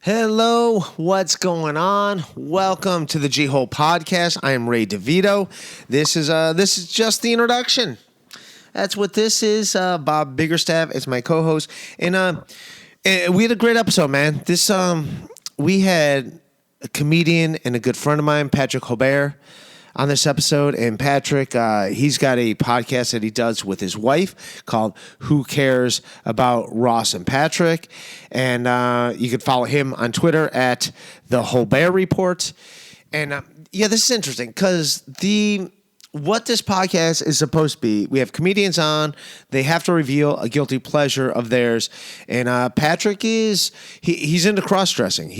Hello, what's going on? Welcome to the G-Hole podcast. I am Ray DeVito. This is just the introduction. That's what this is. Bob Biggerstaff is my co-host, and we had a great episode, man. We had a comedian and a good friend of mine, Patrick Holbert, on this episode. And Patrick, he's got a podcast that he does with his wife called Who Cares About Ross and Patrick. And you can follow him on Twitter at the Holbert Report. And this is interesting because what this podcast is supposed to be, we have comedians on, they have to reveal a guilty pleasure of theirs. And Patrick he's into cross-dressing.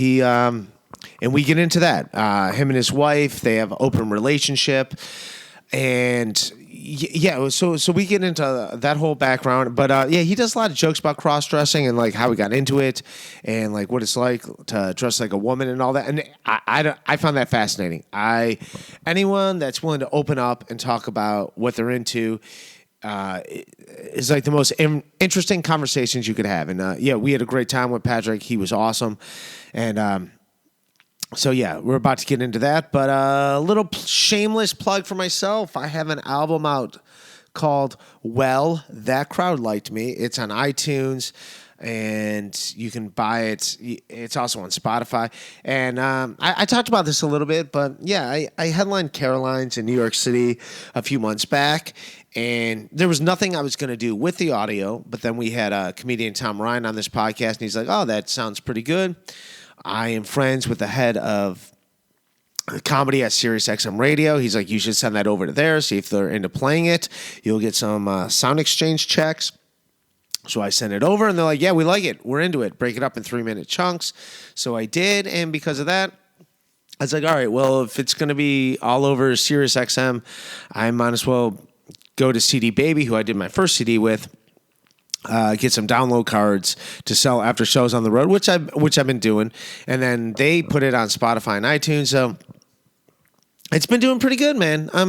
And we get into that. Him and his wife, they have an open relationship. And so we get into that whole background. But he does a lot of jokes about cross-dressing and like how he got into it and like what it's like to dress like a woman and all that. And I found that fascinating. Anyone that's willing to open up and talk about what they're into is like the most interesting conversations you could have. And we had a great time with Patrick. He was awesome. And So we're about to get into that, but a little shameless plug for myself. I have an album out called Well, That Crowd Liked Me. It's on iTunes, and you can buy it. It's also on Spotify. And I talked about this a little bit, but I headlined Caroline's in New York City a few months back, and there was nothing I was going to do with the audio, but then we had comedian Tom Ryan on this podcast, and he's like, oh, that sounds pretty good. I am friends with the head of comedy at SiriusXM Radio. He's like, you should send that over to there, see if they're into playing it. You'll get some sound exchange checks. So I sent it over, and they're like, yeah, we like it. We're into it. Break it up in 3-minute chunks. So I did, and because of that, I was like, all right, well, if it's going to be all over SiriusXM, I might as well go to CD Baby, who I did my first CD with. Get some download cards to sell after shows on the road, which I've been doing, and then they put it on Spotify and iTunes. So it's been doing pretty good, man. I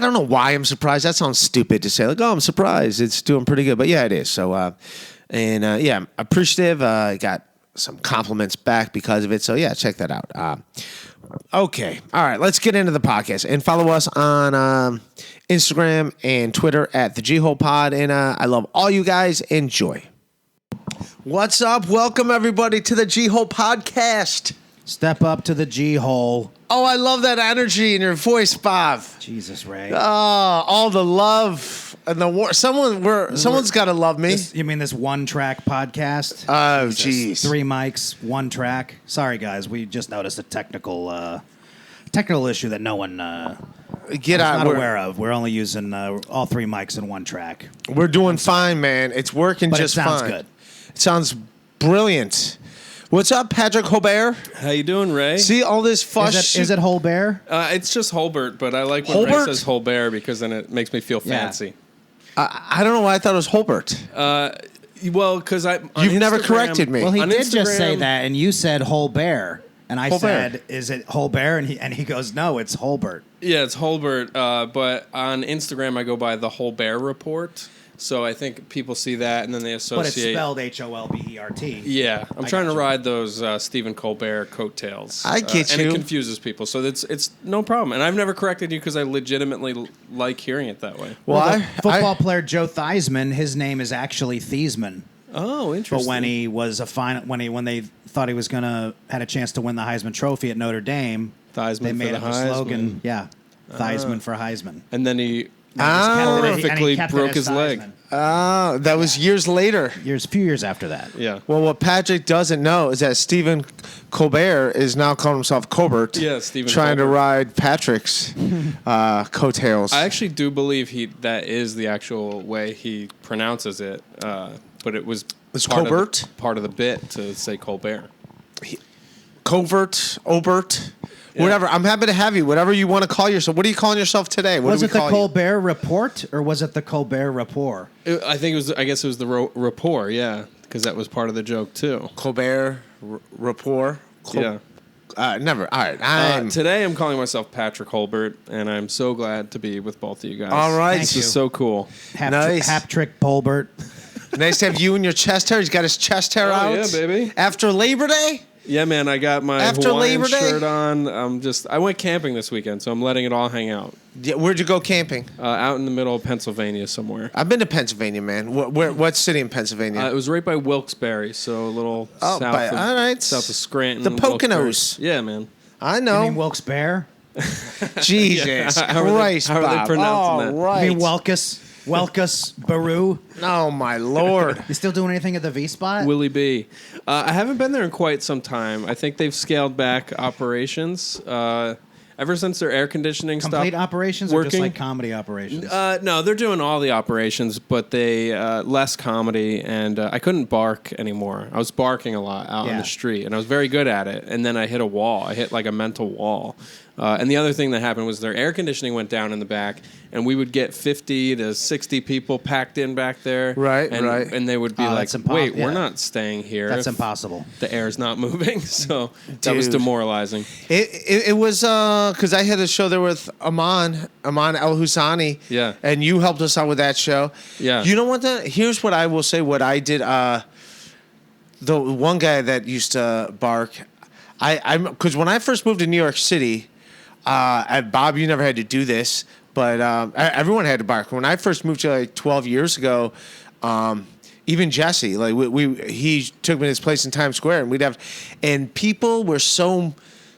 don't know why I'm surprised. That sounds stupid to say, like, oh, I'm surprised. It's doing pretty good, but yeah, it is. So I'm appreciative. I got some compliments back because of it. So check that out. Okay. All right. Let's get into the podcast and follow us on Instagram and Twitter at the G-Hole Pod. And I love all you guys. Enjoy. What's up? Welcome, everybody, to the G-Hole Podcast. Step up to the G-Hole. Oh, I love that energy in your voice, Bob. Jesus, Ray. Oh, all the love and the war. Someone's got to love me. You mean this one-track podcast? Oh, jeez. 3 mics, 1 track. Sorry, guys. We just noticed a technical issue that no one not aware of. We're only using all 3 mics in 1 track. We're doing fine, man. It's working just fine. But it sounds good. It sounds brilliant. What's up, Patrick Holbert? How you doing, Ray? See all this fuss? Is it Holbert? It's just Holbert, but I like when Ray says Holbert because then it makes me feel fancy. I don't know why I thought it was Holbert. Well, because You've never corrected me. Well, he on did Instagram, just say that, and you said Holbert. And I Holbert. said, is it Holbert? And he goes, no, it's Holbert. Yeah, it's Holbert, but on Instagram I go by the Holbert Report. So I think people see that and then they associate. But it's spelled Holbert. Yeah, I'm trying to ride those Stephen Colbert coattails. I get you. And it confuses people, so it's no problem. And I've never corrected you because I legitimately like hearing it that way. Well, football player Joe Theismann, his name is actually Thiesman. Oh, interesting. But when he was when they thought he was had a chance to win the Heisman Trophy at Notre Dame, they made up a slogan. Yeah, Theismann for Heisman. And then he horrifically broke his leg. Oh, that was years later. Few years after that. Yeah. Well, what Patrick doesn't know is that Stephen Colbert is now calling himself Colbert. Yeah, Stephen trying Colbert. to ride Patrick's coattails. I actually do believe that is the actual way he pronounces it, but it was part of the bit to say Colbert. Covert, Obert. Yeah. Whatever. I'm happy to have you. Whatever you want to call yourself. What are you calling yourself today? Was it the Colbert Report or was it the Colbert Rapport? I guess it was the rapport. Yeah, because that was part of the joke too. Colbert Rapport. Yeah. Never. All right. Today I'm calling myself Patrick Holbert, and I'm so glad to be with both of you guys. All right. This is so cool. Nice. Haptrick Holbert. Nice to have you and your chest hair. He's got his chest hair out. Yeah, baby. After Labor Day? Yeah, man, I got my After Hawaiian Labor Day? shirt on. I went camping this weekend, so I'm letting it all hang out. Yeah, where'd you go camping? Out in the middle of Pennsylvania somewhere. I've been to Pennsylvania, man. What city in Pennsylvania? It was right by Wilkes-Barre, so a little south of Scranton. The Poconos. Yeah, man. I know. You mean Wilkes-Barre? Jesus How Christ, are they Bob. pronouncing that? Right. You mean Welkus, Baru? Oh, my Lord. You still doing anything at the V-Spot? Willie B. I haven't been there in quite some time. I think they've scaled back operations. Ever since their air conditioning stopped Complete operations working. or just like comedy operations? No, they're doing all the operations, but they less comedy, and I couldn't bark anymore. I was barking a lot out on the street, and I was very good at it. And then I hit a wall. I hit like a mental wall. And the other thing that happened was their air conditioning went down in the back, and we would get 50 to 60 people packed in back there. Right. And they would be like, wait, we're not staying here. That's impossible. The air's not moving. So that was demoralizing. It was because I had a show there with Aman El Husani. Yeah. And you helped us out with that show. Yeah. You know what? Here's what I will say. What I did. The one guy that used to bark. Because when I first moved to New York City, Bob, you never had to do this, but everyone had to bark. When I first moved to like 12 years ago, even Jesse, like he took me to his place in Times Square, and people were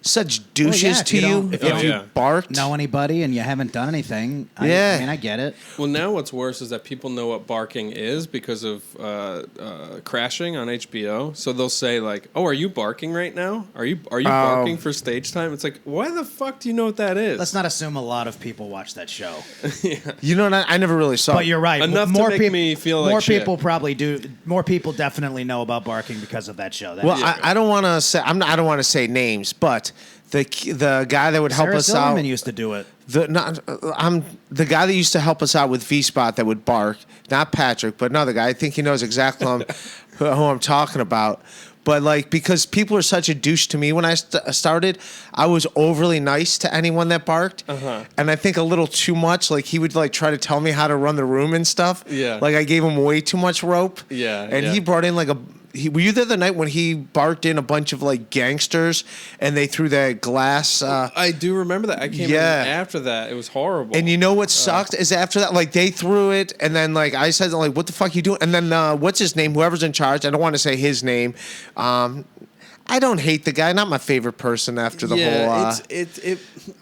such douches to you if you barked. Know anybody and you haven't done anything. I mean, I get it. Well, now what's worse is that people know what barking is because of Crashing on HBO. So they'll say like, "Oh, are you barking right now? Are you barking for stage time?" It's like, why the fuck do you know what that is? Let's not assume a lot of people watch that show. You know, I never really saw. But you're right. Enough to make me feel like more shit. people probably do. More people definitely know about barking because of that show. I don't want to say. I don't want to say names, but the guy that would help us out. Silverman used to do it. The guy that used to help us out with V-Spot that would bark, not Patrick, but another guy. I think he knows exactly who I'm talking about. But like, because people were such a douche to me when I started, I was overly nice to anyone that barked, and I think a little too much. Like he would like try to tell me how to run the room and stuff. Yeah, like I gave him way too much rope. Yeah, and he brought in like were you there the night when he barked in a bunch of like gangsters and they threw that glass? I do remember that. I came in after that. It was horrible. And you know what sucked is after that, like they threw it, and then like I said, like, what the fuck you doing? And then what's his name? Whoever's in charge. I don't want to say his name. I don't hate the guy. Not my favorite person after the whole.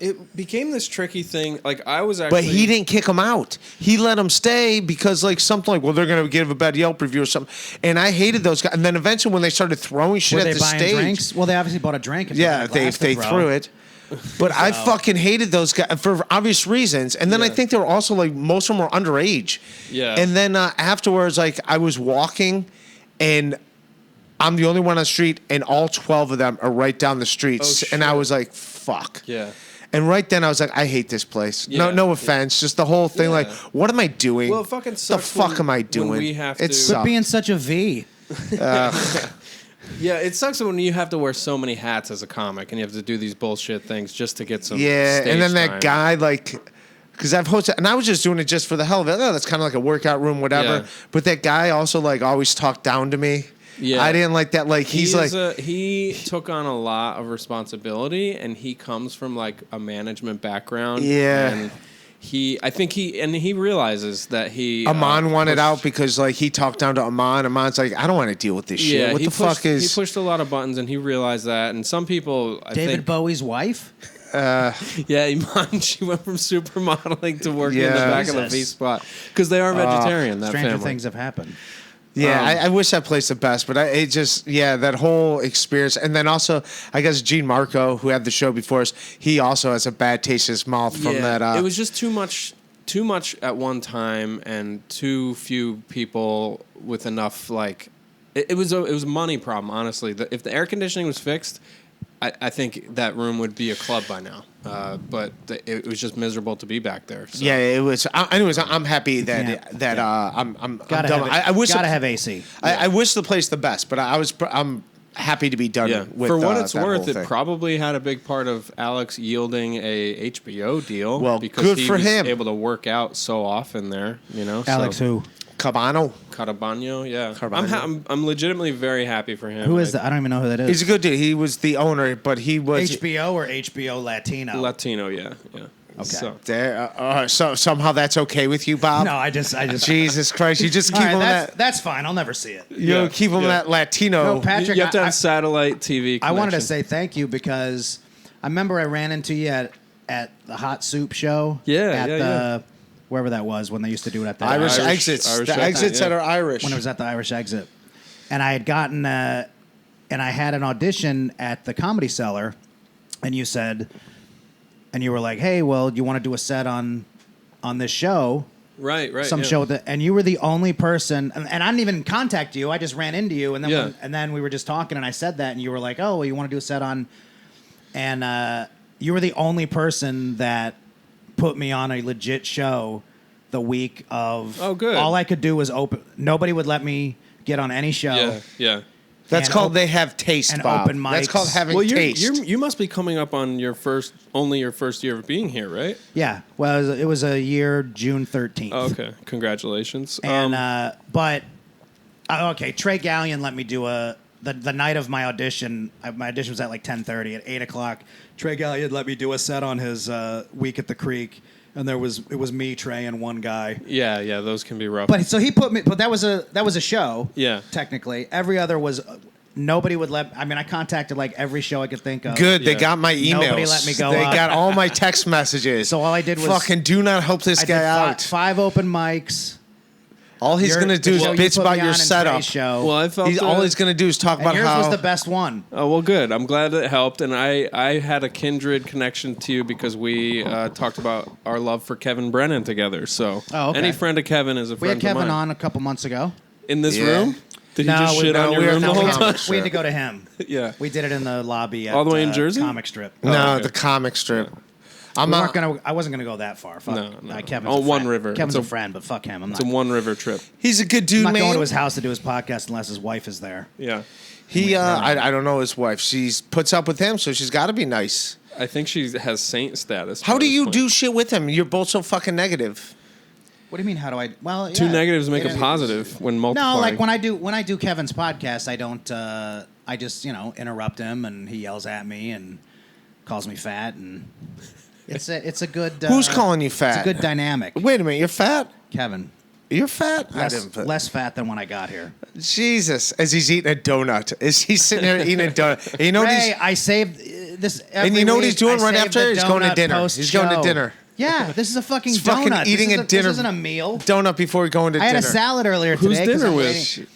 It became this tricky thing. Like I was actually, but he didn't kick him out. He let him stay because like something like, well, they're gonna give a bad Yelp review or something. And I hated those guys. And then eventually when they started throwing shit at the stage, drinks? Well, they obviously bought a drink. And they threw it. But I fucking hated those guys for obvious reasons. And then I think they were also like most of them were underage. Yeah. And then afterwards, like I was walking, and I'm the only one on the street, and all 12 of them are right down the street. And I was like, fuck. Yeah. And right then I was like, I hate this place. Yeah. No offense. Just the whole thing, like, what am I doing? Well, it fucking sucks. The fuck am I doing? We have it to sucks. Quit being such a V. Yeah, it sucks when you have to wear so many hats as a comic and you have to do these bullshit things just to get some stage and then that time. guy, like, because I've hosted, and I was just doing it just for the hell of it. Oh, that's kind of like a workout room, whatever. Yeah. But that guy also, like, always talked down to me. Yeah. I didn't like that. Like, he took on a lot of responsibility, and he comes from, like, a management background. Yeah. And he realizes that Aman wanted out because like he talked down to Aman. Aman's like, I don't want to deal with this shit. What the fuck is? He pushed a lot of buttons, and he realized that. And some people, David Bowie's wife. Yeah, Iman, she went from supermodeling to working in the back of the V-Spot because they are vegetarian. That stranger family. things have happened. Yeah, I wish that place the best, but that whole experience. And then also, I guess Gene Marco, who had the show before us, he also has a bad taste in his mouth from that. It was just too much at one time, and too few people with enough, like, it was a money problem, honestly. If the air conditioning was fixed, I think that room would be a club by now. But it was just miserable to be back there. So. Yeah, it was. Anyways, I'm happy that I'm gotta done. have I wish gotta have AC. I wish the place the best, but I'm happy to be done with. For what it's that worth, whole it thing. probably had a big part of Alex yielding a HBO deal. Well, because good he for was him. able to work out so often there. You know, Alex, who? Carabano, yeah. I'm legitimately very happy for him. Who is that? I don't even know who that is. He's a good dude. He was the owner, but he was HBO or HBO Latino? Latino, yeah. Okay. So somehow that's okay with you, Bob? No, I just. Jesus Christ! You just keep him that's fine. I'll never see it. You keep him that Latino. No, Patrick, you have to have satellite TV connection. I wanted to say thank you because I remember I ran into you at the Hot Soup show. Yeah. Wherever that was when they used to do it at the Irish exits. Irish the exits that are Irish. When it was at the Irish exit, and I had gotten and I had an audition at the Comedy Cellar, and you said, and you were like, hey, well, you want to do a set on this show? Right. Some show and you were the only person, and I didn't even contact you. I just ran into you, and then we were just talking, and I said that, and you were like, oh, well, you want to do a set on, and you were the only person that put me on a legit show the week of. Oh, good. All I could do was open. Nobody would let me get on any show. Yeah. That's called they have taste, and Bob. open mics. That's called having taste. You must be coming up on your first year of being here, right? Yeah. Well, it was a year, June 13th. Oh, okay. Congratulations. And okay, Trey Gallion let me do the night of my audition. My audition was at like 10:30. At 8:00, Trey Gallion let me do a set on his week at the Creek, and it was me, Trey, and one guy. Yeah, those can be rough. But so he put me. But that was a show. Yeah. Technically, every other was. Nobody would let. I mean, I contacted like every show I could think of. Good, they got my emails. Nobody let me go. They got all my text messages. So all I did was fucking do not help this guy out. 5 open mics. All he's going to do is bitch about your setup. Show. Well, I felt all he's going to do is talk about yours how was the best one. Oh, well, good. I'm glad it helped, and I had a kindred connection to you because we talked about our love for Kevin Brennan together. So any friend of Kevin is a friend of mine. We had Kevin on a couple months ago. In this room? Did he just shit on your room the whole time? We had to go to him. Yeah. We did it in the lobby at all the way in Jersey? Comic Strip. The comic strip. I wasn't gonna go that far. Fuck. No. Kevin's on One River. Kevin's a friend, but fuck him. It's a One River trip. He's a good dude, I'm not man. going to his house to do his podcast unless his wife is there. Yeah. I don't know his wife. She puts up with him, so she's got to be nice. I think she has saint status. How do you do shit with him? You're both so fucking negative. What do you mean? How do I? Well, two negatives make a positive when multiplying. No, like when I do Kevin's podcast, I don't. I just interrupt him, and he yells at me and calls me fat, and it's a good. Who's calling you fat? It's a good dynamic. Wait a minute, you're fat? Kevin. You're fat? Less fat than when I got here. Jesus, as he's eating a donut. Is he sitting there eating a donut? You know Ray, I saved this every and you know what he's week. doing right after? He's going to dinner. He's going to dinner. Yeah, this is a fucking He's donut. fucking eating a dinner. This isn't a meal. Donut before going to dinner. I had a salad earlier today. Who's dinner with?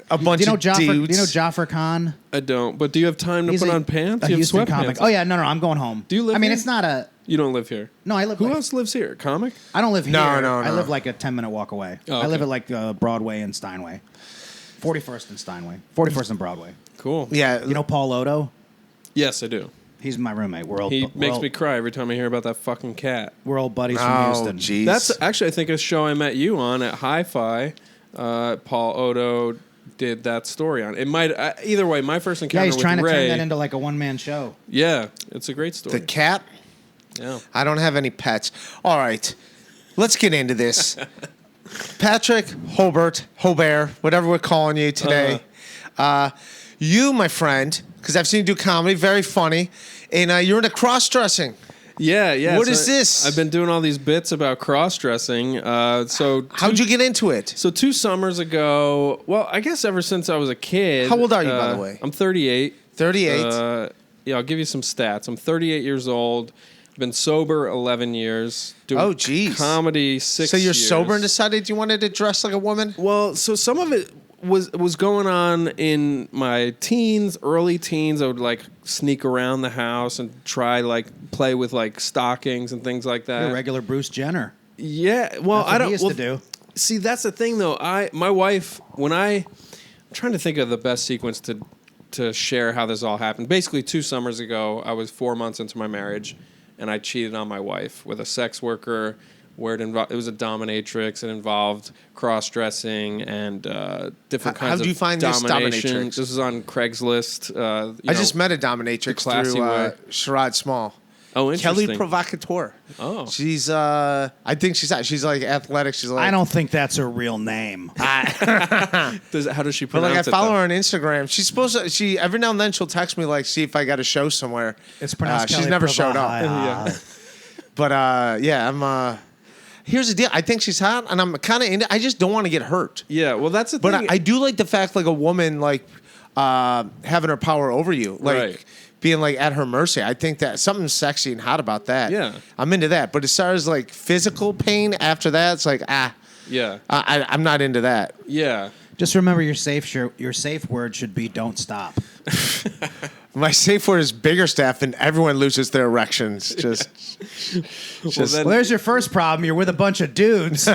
A bunch of dudes. Do you know Jaffer Khan? I don't. But do you have time to put on pants? You have Houston comic. Oh yeah, no, I'm going home. Do you live? I mean, here? It's not a. You don't live here. No, I live. Who else lives here? Comic? I don't live here. No. I live like a 10-minute walk away. Oh, okay. I live at like Broadway and Steinway, 41st and Steinway, 41st and Broadway. Cool. Yeah. You know Paul Odo? Yes, I do. He's my roommate. He makes me cry every time I hear about that fucking cat. We're old buddies from Houston. Jeez. That's actually, I think, a show I met you on at Hi-Fi. Paul Odo did that story on. It might either way. My first encounter with Ray. Yeah, he's trying to turn that into like a one-man show. Yeah, it's a great story. The cat? Yeah. I don't have any pets. All right, let's get into this. Patrick, Holbert, whatever we're calling you today. You, my friend, because I've seen you do comedy, very funny, and you're into cross-dressing. Yeah. What is this? I've been doing all these bits about cross-dressing. How'd you get into it? So 2 summers ago, well, I guess ever since I was a kid. How old are you, by the way? I'm 38. 38. Yeah, I'll give you some stats. I'm 38 years old. I've been sober 11 years. Doing comedy 6 So you're years. sober and decided you wanted to dress like a woman? Well, so some of it was going on in my teens, early teens. I would like sneak around the house and try play with like stockings and things like that. You're a regular Bruce Jenner. Yeah, well, That's what I don't. He used to do. See, that's the thing though. My wife, I'm trying to think of the best sequence to share how this all happened. Basically, 2 summers ago, I was 4 months into my marriage, and I cheated on my wife with a sex worker. Where it was a dominatrix. It involved cross-dressing and different kinds of How'd you find this dominatrix? This was on Craigslist. I just met a dominatrix through Sherrod Small. Oh, Kelly interesting. Provocateur. Oh. She's I think she's like athletic. She's like I don't think that's her real name. How does she But pronounce like I it? follow though? her on Instagram. She's supposed to. She every now and then she'll text me like, see if I got a show somewhere. It's pronounced She's Kelly never showed up. Provocateur. But yeah, I'm. Here's the deal. I think she's hot, and I'm kind of into. I just don't want to get hurt. Yeah, well, that's the But thing. I do like the fact like a woman like having her power over you, like Right. being like at her mercy. I think that something sexy and hot about that. Yeah. I'm into that. But as far as like physical pain after that, it's like yeah, I'm not into that. yeah. Just remember your safe word should be "don't stop." My safe word is bigger staff, and everyone loses their erections. Just, just then- Well, there's your first problem. You're with a bunch of dudes.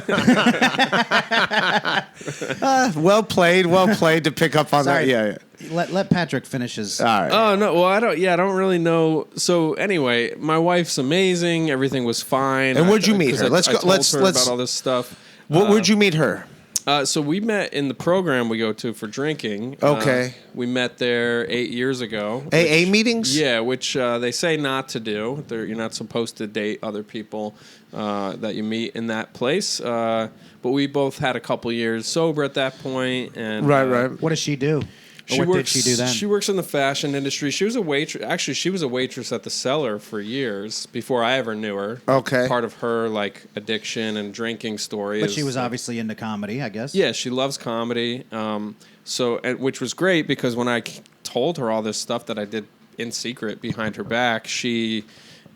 well played to pick up on Sorry. that. Yeah. Let Patrick finish his. All right. Oh no! Well, I don't really know. So anyway, my wife's amazing. Everything was fine. And where'd you meet 'cause her? I Let's go- told let's- her let's- about all this stuff. Where'd you meet her? So we met in the program we go to for drinking. Okay. We met there 8 years ago. AA meetings? Yeah, which they say not to do. You're not supposed to date other people that you meet in that place. But we both had a couple years sober at that point, and Right. What does she do? Or what did she do then? She works in the fashion industry. She was a waitress. Actually, she was a waitress at the Cellar for years before I ever knew her. Okay. Part of her like addiction and drinking story. But is, she was obviously into comedy, I guess. Yeah, she loves comedy. Which was great because when I told her all this stuff that I did in secret behind her back, she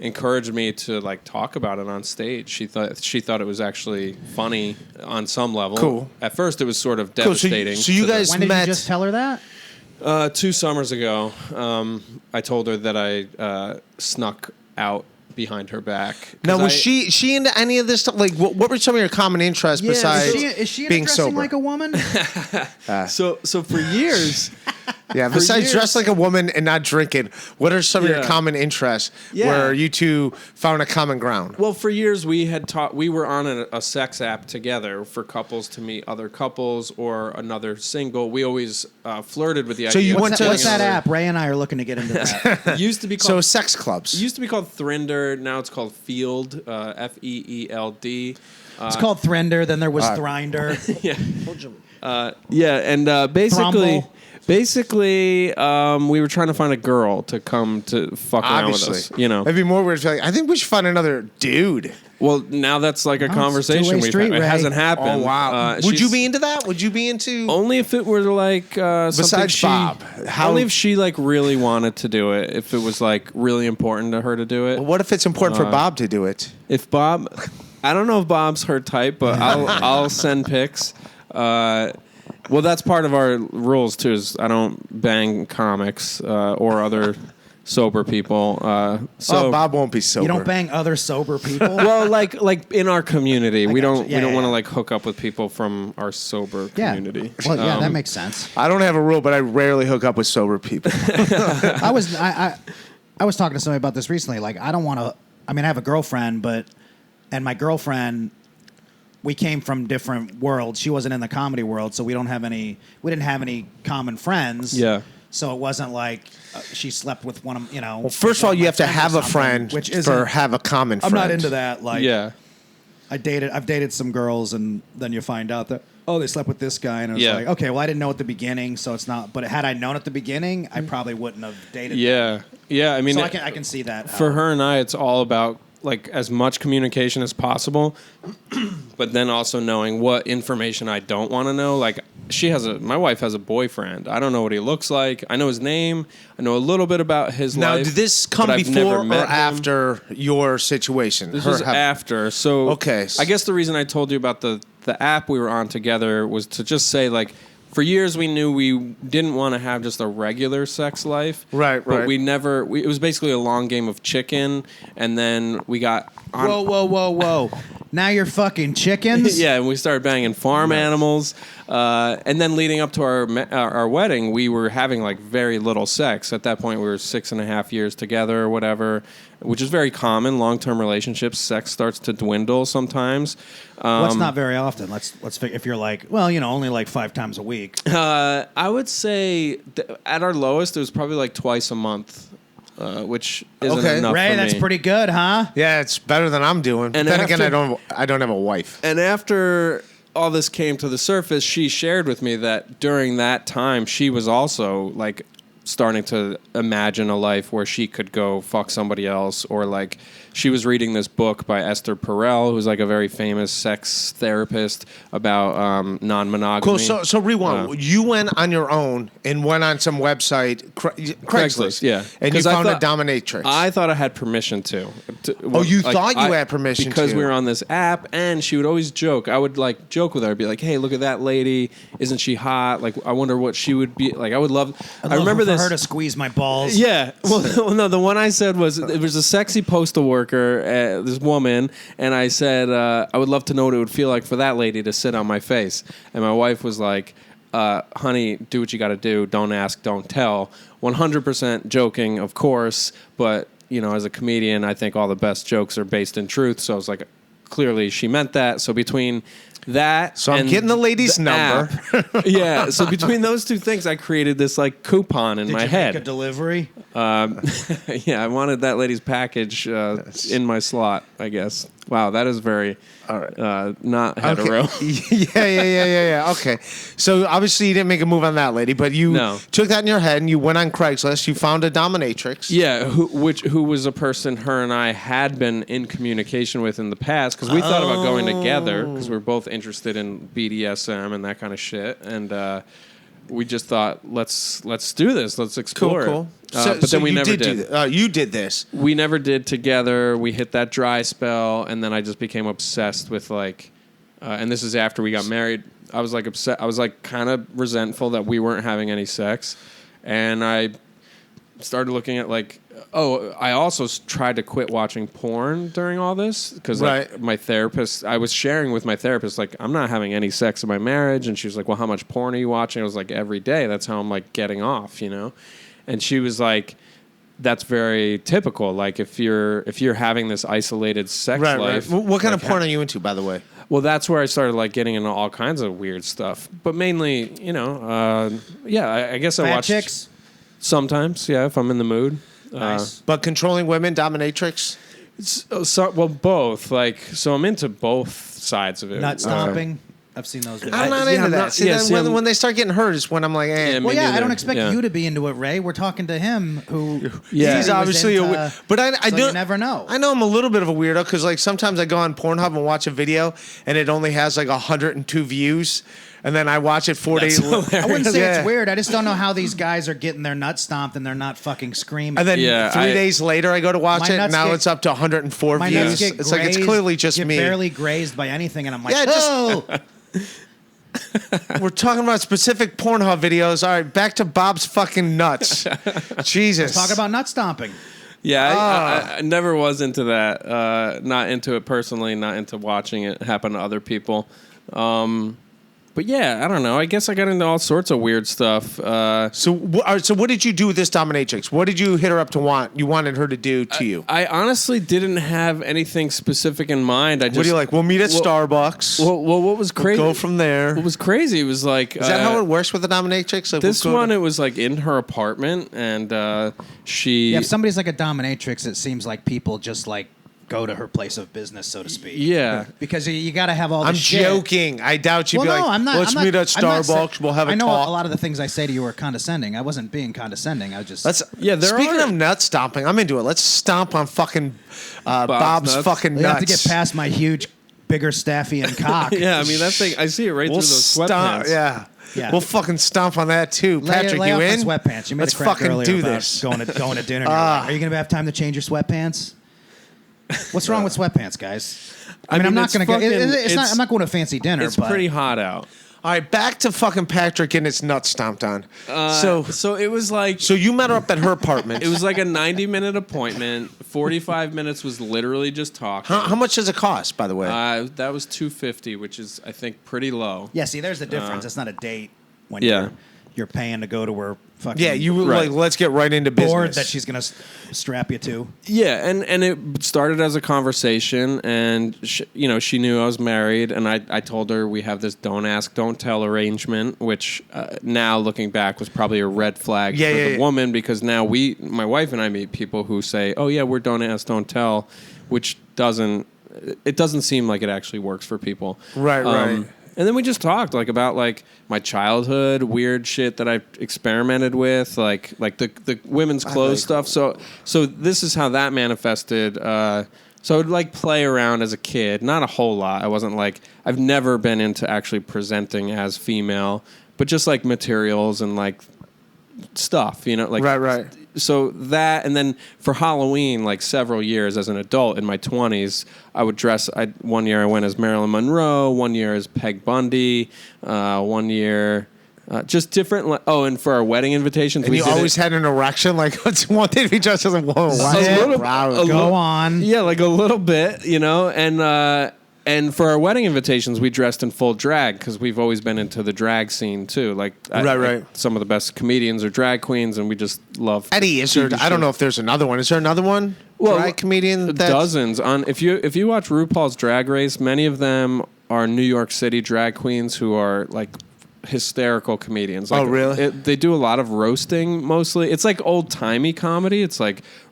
encouraged me to like talk about it on stage. She thought it was actually funny on some level. Cool. At first, it was sort of Cool. devastating. So you to the- guys When did met. you just tell her that? 2 summers ago, I told her that I snuck out behind her back. 'Cause Now, was I- she into any of this stuff? Like, what were some of your common interests besides Is she being into dressing sober? like a woman? So for years, Yeah, besides years- dress like a woman and not drinking, what are some of your Yeah. common interests Yeah. where you two found a common ground? well, for years we had taught. We were on a sex app together for couples to meet other couples or another single. We always flirted with the idea. you of went to- What's that another- app? Ray and I are looking to get into that. Used to be So called. sex clubs. Used to be called Thrinder. Now it's called Field. FEELD. It's called Thrinder. Then there was Thrinder. Yeah, and basically, we were trying to find a girl to come to fuck around Obviously, with us. You know. it'd be more weird if you're like, I think we should find another dude. Well, now that's like a it's a conversation two-way we've street, had. It Ray. hasn't happened. Oh wow! Would you she's- be into that? Would you be into? only if it were like something Besides she, Bob, how- only if she like really wanted to do it. If it was like really important to her to do it. What if it's important for Bob to do it? If Bob, I don't know if Bob's her type, but I'll send pics. Well, that's part of our rules too. Is I don't bang comics or other sober people. So Bob won't be sober. You don't bang other sober people. well, like in our community, we got don't you. Yeah, we don't yeah, want to yeah. like hook up with people from our sober yeah. community. Well, yeah, that makes sense. I don't have a rule, but I rarely hook up with sober people. I was talking to somebody about this recently. Like, I don't want to. I mean, I have a girlfriend, and my girlfriend, we came from different worlds. She wasn't in the comedy world, so we didn't have any common friends. Yeah. So it wasn't like she slept with one of Well, first of all, you have to have a friend which for have a common I'm friend. not into that. Like, Yeah. I've dated some girls, and then you find out that they slept with this guy, and I was Yeah. like, okay, well, I didn't know at the beginning, so it's not. But had I known at the beginning, I probably wouldn't have dated. Yeah. Yeah. I mean, So I can see that for her and I, it's all about like as much communication as possible, but then also knowing what information I don't want to know. Like my wife has a boyfriend. I don't know what he looks like. I know his name. I know a little bit about his Now, life. did this come but I've never before or met him. after your situation? This Her was have- after. So Okay. I guess the reason I told you about the app we were on together was to just say like, for years we knew we didn't want to have just a regular sex life. Right, But right. we never. It was basically a long game of chicken, and then we got on. Whoa! Now you're fucking chickens. Yeah, and we started banging farm animals, and then leading up to our wedding, we were having like very little sex. At that point, we were 6.5 years together or whatever, which is very common. Long-term relationships, sex starts to dwindle sometimes. What's not very often. Let's figure. If you're like, well, only like 5 times a week. I would say at our lowest, it was probably like twice a month. which isn't enough Ray, for that's me. pretty good, huh? Yeah, it's better than I'm doing. But And then again, after- I don't have a wife. And after all this came to the surface, she shared with me that during that time, she was also like starting to imagine a life where she could go fuck somebody else, or like she was reading this book by Esther Perel, who's like a very famous sex therapist, about non-monogamy. Cool. So rewind. You went on your own and went on some website, Craigslist. Yeah, And you 'Cause I found a thought- dominatrix. I thought I had permission to. Oh, you thought you had permission because to. we were on this app, and she would always joke. I would like joke with her. I'd be like, "Hey, look at that lady! Isn't she hot? Like, I wonder what she would be like." I would love. I remember for this. her to squeeze my balls. Yeah. Well, no, the one I said was it was a sexy postal worker, this woman, and I said I would love to know what it would feel like for that lady to sit on my face. And my wife was like, "Honey, do what you got to do. Don't ask, don't tell." 100% joking, of course, but you know, as a comedian, I think all the best jokes are based in truth. So I was like, clearly she meant that. So between that, So I'm and getting the lady's number. app, yeah. So between those two things, I created this like coupon in Did my you head. make a delivery? Yeah, I wanted that lady's package in my slot, I guess. Wow, that is very not hetero. Yeah. Okay. So obviously you didn't make a move on that lady, but you No. took that in your head and you went on Craigslist. You found a dominatrix. Yeah, who was a person her and I had been in communication with in the past, because we thought about going together because we were both interested in BDSM and that kind of shit, and we just thought let's do this, let's explore Cool. it. But then we never did. You did this. We never did together. We hit that dry spell, and then I just became obsessed with like, and this is after we got married. I was like upset. I was like kind of resentful that we weren't having any sex, and I started looking at like, I also tried to quit watching porn during all this because like, my therapist, I was sharing with my therapist like, I'm not having any sex in my marriage, and she was like, well, how much porn are you watching? I was like, every day. That's how I'm like getting off, you know. And she was like, that's very typical. Like if you're having this isolated sex life. Right. What kind like, of porn are you into, by the way? Well, that's where I started like getting into all kinds of weird stuff. But mainly, you know, I guess I Fat watch chicks? sometimes. Yeah, if I'm in the mood. Nice. But controlling women, dominatrix. Well, both. Like, so I'm into both sides of it. Nut stomping. I've seen those videos. I'm not yeah, into I'm that. not- See, yeah, then see, I'm- when they start getting hurt is when I'm like, eh. Yeah, me Well, yeah, I neither. don't expect Yeah. you to be into it, Ray. We're talking to him, who Yeah. He's he was obviously into, but I so do you never know. I know I'm a little bit of a weirdo because like sometimes I go on Pornhub and watch a video and it only has like 102 views, and then I watch it 4 days. I wouldn't say Yeah. it's weird. I just don't know how these guys are getting their nuts stomped and they're not fucking screaming. And then Yeah, 3 days later, I go to watch My it. And nuts now get- it's up to 104 my views. nuts get It's like it's grazed, clearly just get me. barely grazed by anything, and I'm like, Yeah, just- oh, We're talking about specific Pornhub videos. All right, back to Bob's fucking nuts. Jesus. talk about nut stomping. Yeah, I never was into that. Not into it personally. Not into watching it happen to other people. But yeah, I don't know. I guess I got into all sorts of weird stuff. So what did you do with this dominatrix? What did you hit her up to want? You wanted her to do to you? I honestly didn't have anything specific in mind. I just, What do you like? We'll meet at Well- Starbucks. Well, what was crazy? Go from there. What was crazy was like, Is that how it works with the dominatrix? Like, this we'll go one, to- it was like in her apartment, and she. Yeah, if somebody's like a dominatrix, it seems like people just like go to her place of business, so to speak. Yeah. Because you got to have all the I'm shit. joking. I doubt you'd Well, be no, like, I'm not. let's I'm not- meet at I'm not Starbucks. We'll have a I know talk. a lot of the things I say to you are condescending. I wasn't being condescending. I was just. Yeah, there Speaking are- of nut stomping, I'm into it. Let's stomp on fucking Bob's nuts. fucking you nuts. have to get past my huge, bigger Staffian cock. Yeah, I mean that thing. I see it right We'll through those stomp. sweatpants. Yeah. Yeah. We'll fucking stomp on that too. Patrick, lay you off in? my sweatpants. You made Let's a crack fucking earlier do about this. Going to dinner. And you're like, are you going to have time to change your sweatpants? What's wrong with sweatpants, guys? I mean, I'm not it's going to go. fucking- It's not. I'm not going to a fancy dinner. It's but pretty hot out. All right, back to fucking Patrick getting his nuts stomped on. So it was like So you met her up at her apartment. it was like a 90-minute appointment. 45 minutes was literally just talking. How much does it cost, by the way? That was $250, which is I think pretty low. Yeah. See, there's the difference. It's not a date when Yeah. you're paying to go to her fucking. Yeah, you were like, let's get right into business. board that she's gonna strap you to. Yeah, and it started as a conversation, and she knew I was married, and I told her we have this don't ask, don't tell arrangement, which now looking back was probably a red flag for the woman, because now my wife and I meet people who say, oh yeah, we're don't ask, don't tell, which doesn't seem like it actually works for people. Right. And then we just talked about my childhood, weird shit that I experimented with, like the women's clothes stuff. So this is how that manifested. So I would play around as a kid, not a whole lot. I wasn't I've never been into actually presenting as female, but just materials and stuff, right. So that, and then for Halloween, several years as an adult in my 20s, I would dress. One year I went as Marilyn Monroe. One year as Peg Bundy. One year, just different. And for our wedding invitations, and we you always had an erection. It's one thing to be dressed as whoa, go on. Yeah, a little bit, And for our wedding invitations, we dressed in full drag because we've always been into the drag scene too. Right. Some of the best comedians are drag queens, and we just love. Eddie, is there? I don't know if there's another one. Is there another one? Well, drag comedian. Dozens. If you watch RuPaul's Drag Race, many of them are New York City drag queens who are hysterical comedians. Oh, really? They do a lot of roasting mostly. It's old timey comedy. It's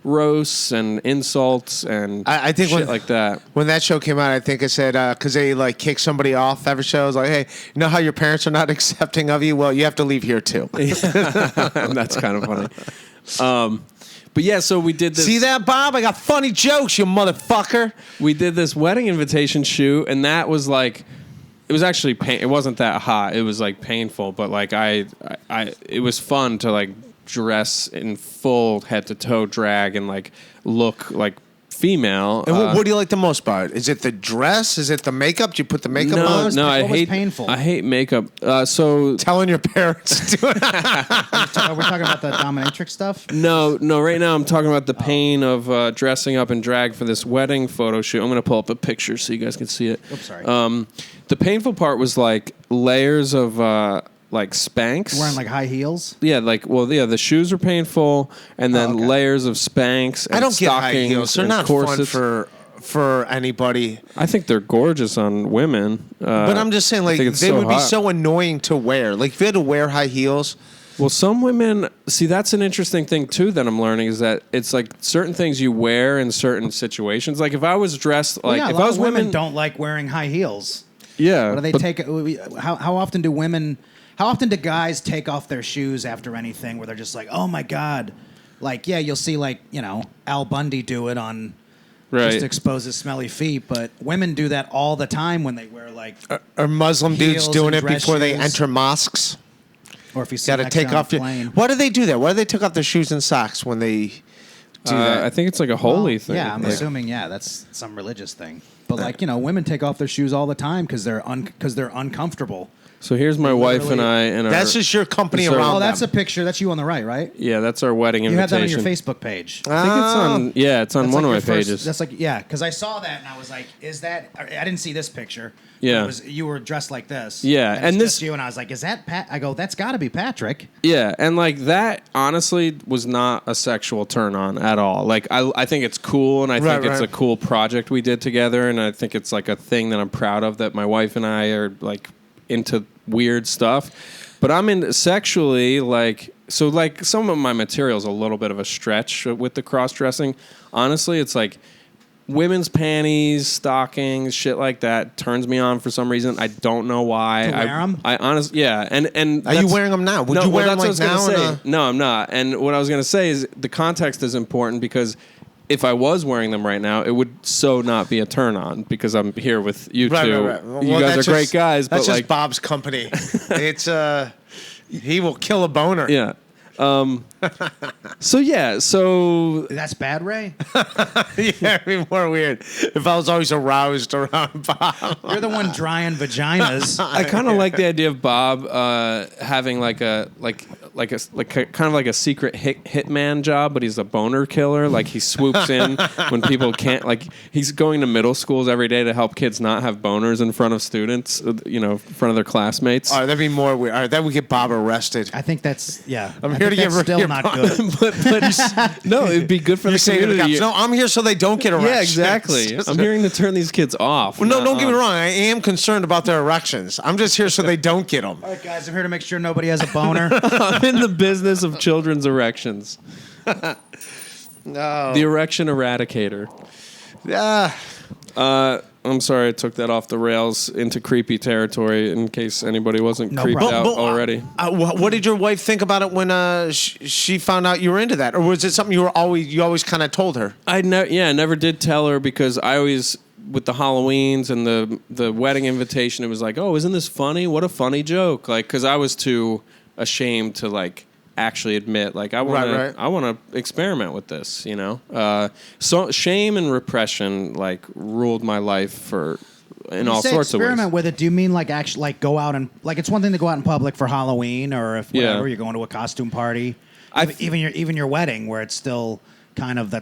roasts and insults and I think shit like that. When that show came out, I think I said because they kick somebody off every show. I was like, hey, you know how your parents are not accepting of you? Well, you have to leave here too. That's kind of funny. But yeah, so we did this. See that, Bob? I got funny jokes, you motherfucker. We did this wedding invitation shoot, and that was it was actually it wasn't that hot. It was painful, but it was fun to dress in full head to toe drag and look female. And what do you like the most about it? Is it the dress? Is it the makeup? Do you put the makeup on? No, I hate painful. I hate makeup. So telling your parents to do it. Are we talking about the dominatrix stuff? No. Right now I'm talking about the pain of dressing up in drag for this wedding photo shoot. I'm going to pull up a picture so you guys can see it. Oops, sorry. The painful part was layers of Spanx. Wearing high heels? Yeah, the shoes are painful, and then layers of Spanx and I don't get high stockings heels. They're and not corsets. fun for anybody. I think they're gorgeous on women. But I'm just saying, they would be so annoying to wear. If you had to wear high heels. Well, some women, see, that's an interesting thing, too, that I'm learning, is that it's certain things you wear in certain situations. If I was dressed, if I was women don't like wearing high heels. Yeah. What do they take? How often do women? How often do guys take off their shoes after anything where they're just oh my god, you'll see Al Bundy do it on, just expose his smelly feet, but women do that all the time when they wear Are Muslim dudes doing it before shoes. they enter mosques? Or if you see got to take off your. Why do they do that? Why do they take off their shoes and socks when they do that? I think it's a holy thing. Yeah, I'm assuming. Yeah, that's some religious thing. But women take off their shoes all the time because they're uncomfortable. So here's my wife and I, and that's just your company around. Oh, that's a picture. That's you on the right, right? Yeah, that's our wedding invitation. You have that on your Facebook page. I think it's on. Yeah, it's on one of my pages. That's because I saw that and I was like, "Is that?" I didn't see this picture. Yeah, you were dressed like this. Yeah, and this you and I was like, "Is that Pat?" I go, "That's got to be Patrick." Yeah, and that honestly was not a sexual turn on at all. I think it's cool, and I think it's a cool project we did together, and I think it's a thing that I'm proud of, that my wife and I are into weird stuff. But I'm into sexually some of my material is a little bit of a stretch with the cross dressing. Honestly, it's women's panties, stockings, shit like that turns me on for some reason. I don't know why. To wear them? I honestly, yeah. And are you wearing them now? Would you wear them now? No, I'm not. And what I was going to say is the context is important, because if I was wearing them right now, it would so not be a turn on, because I'm here with you two. Right. Well, you guys are great guys. That's but just Bob's company. It's he will kill a boner. Yeah. So that's bad, Ray. Yeah, it'd be more weird if I was always aroused around Bob. You're the one drying vaginas. I kind of like the idea of Bob having a kind of like a secret hitman job, but he's a boner killer. Like he swoops in when people can't. Like he's going to middle schools every day to help kids not have boners in front of students. In front of their classmates. All right, that'd be more weird. All right, that would get Bob arrested. I think that's I'm here to get rid still not good. but no, it'd be good for the community. No, I'm here so they don't get arrested. Yeah, exactly. I'm hearing to turn these kids off. Well, no, don't get me wrong. I am concerned about their erections. I'm just here so they don't get them. All right, guys, I'm here to make sure nobody has a boner. I'm in the business of children's erections. No. The erection eradicator. Yeah. I'm sorry I took that off the rails into creepy territory in case anybody wasn't creeped out already. What did your wife think about it when she found out you were into that? Or was it something you always kind of told her? I never did tell her because I always, with the Halloweens and the wedding invitation, it was like, oh, isn't this funny? What a funny joke. Like, because I was too ashamed to like actually admit like I want to experiment with this, so shame and repression like ruled my life in all sorts of ways. Experiment with it. Do you mean like actually like go out and like it's one thing to go out in public for Halloween or if whatever you're going to a costume party, even your wedding where it's still kind of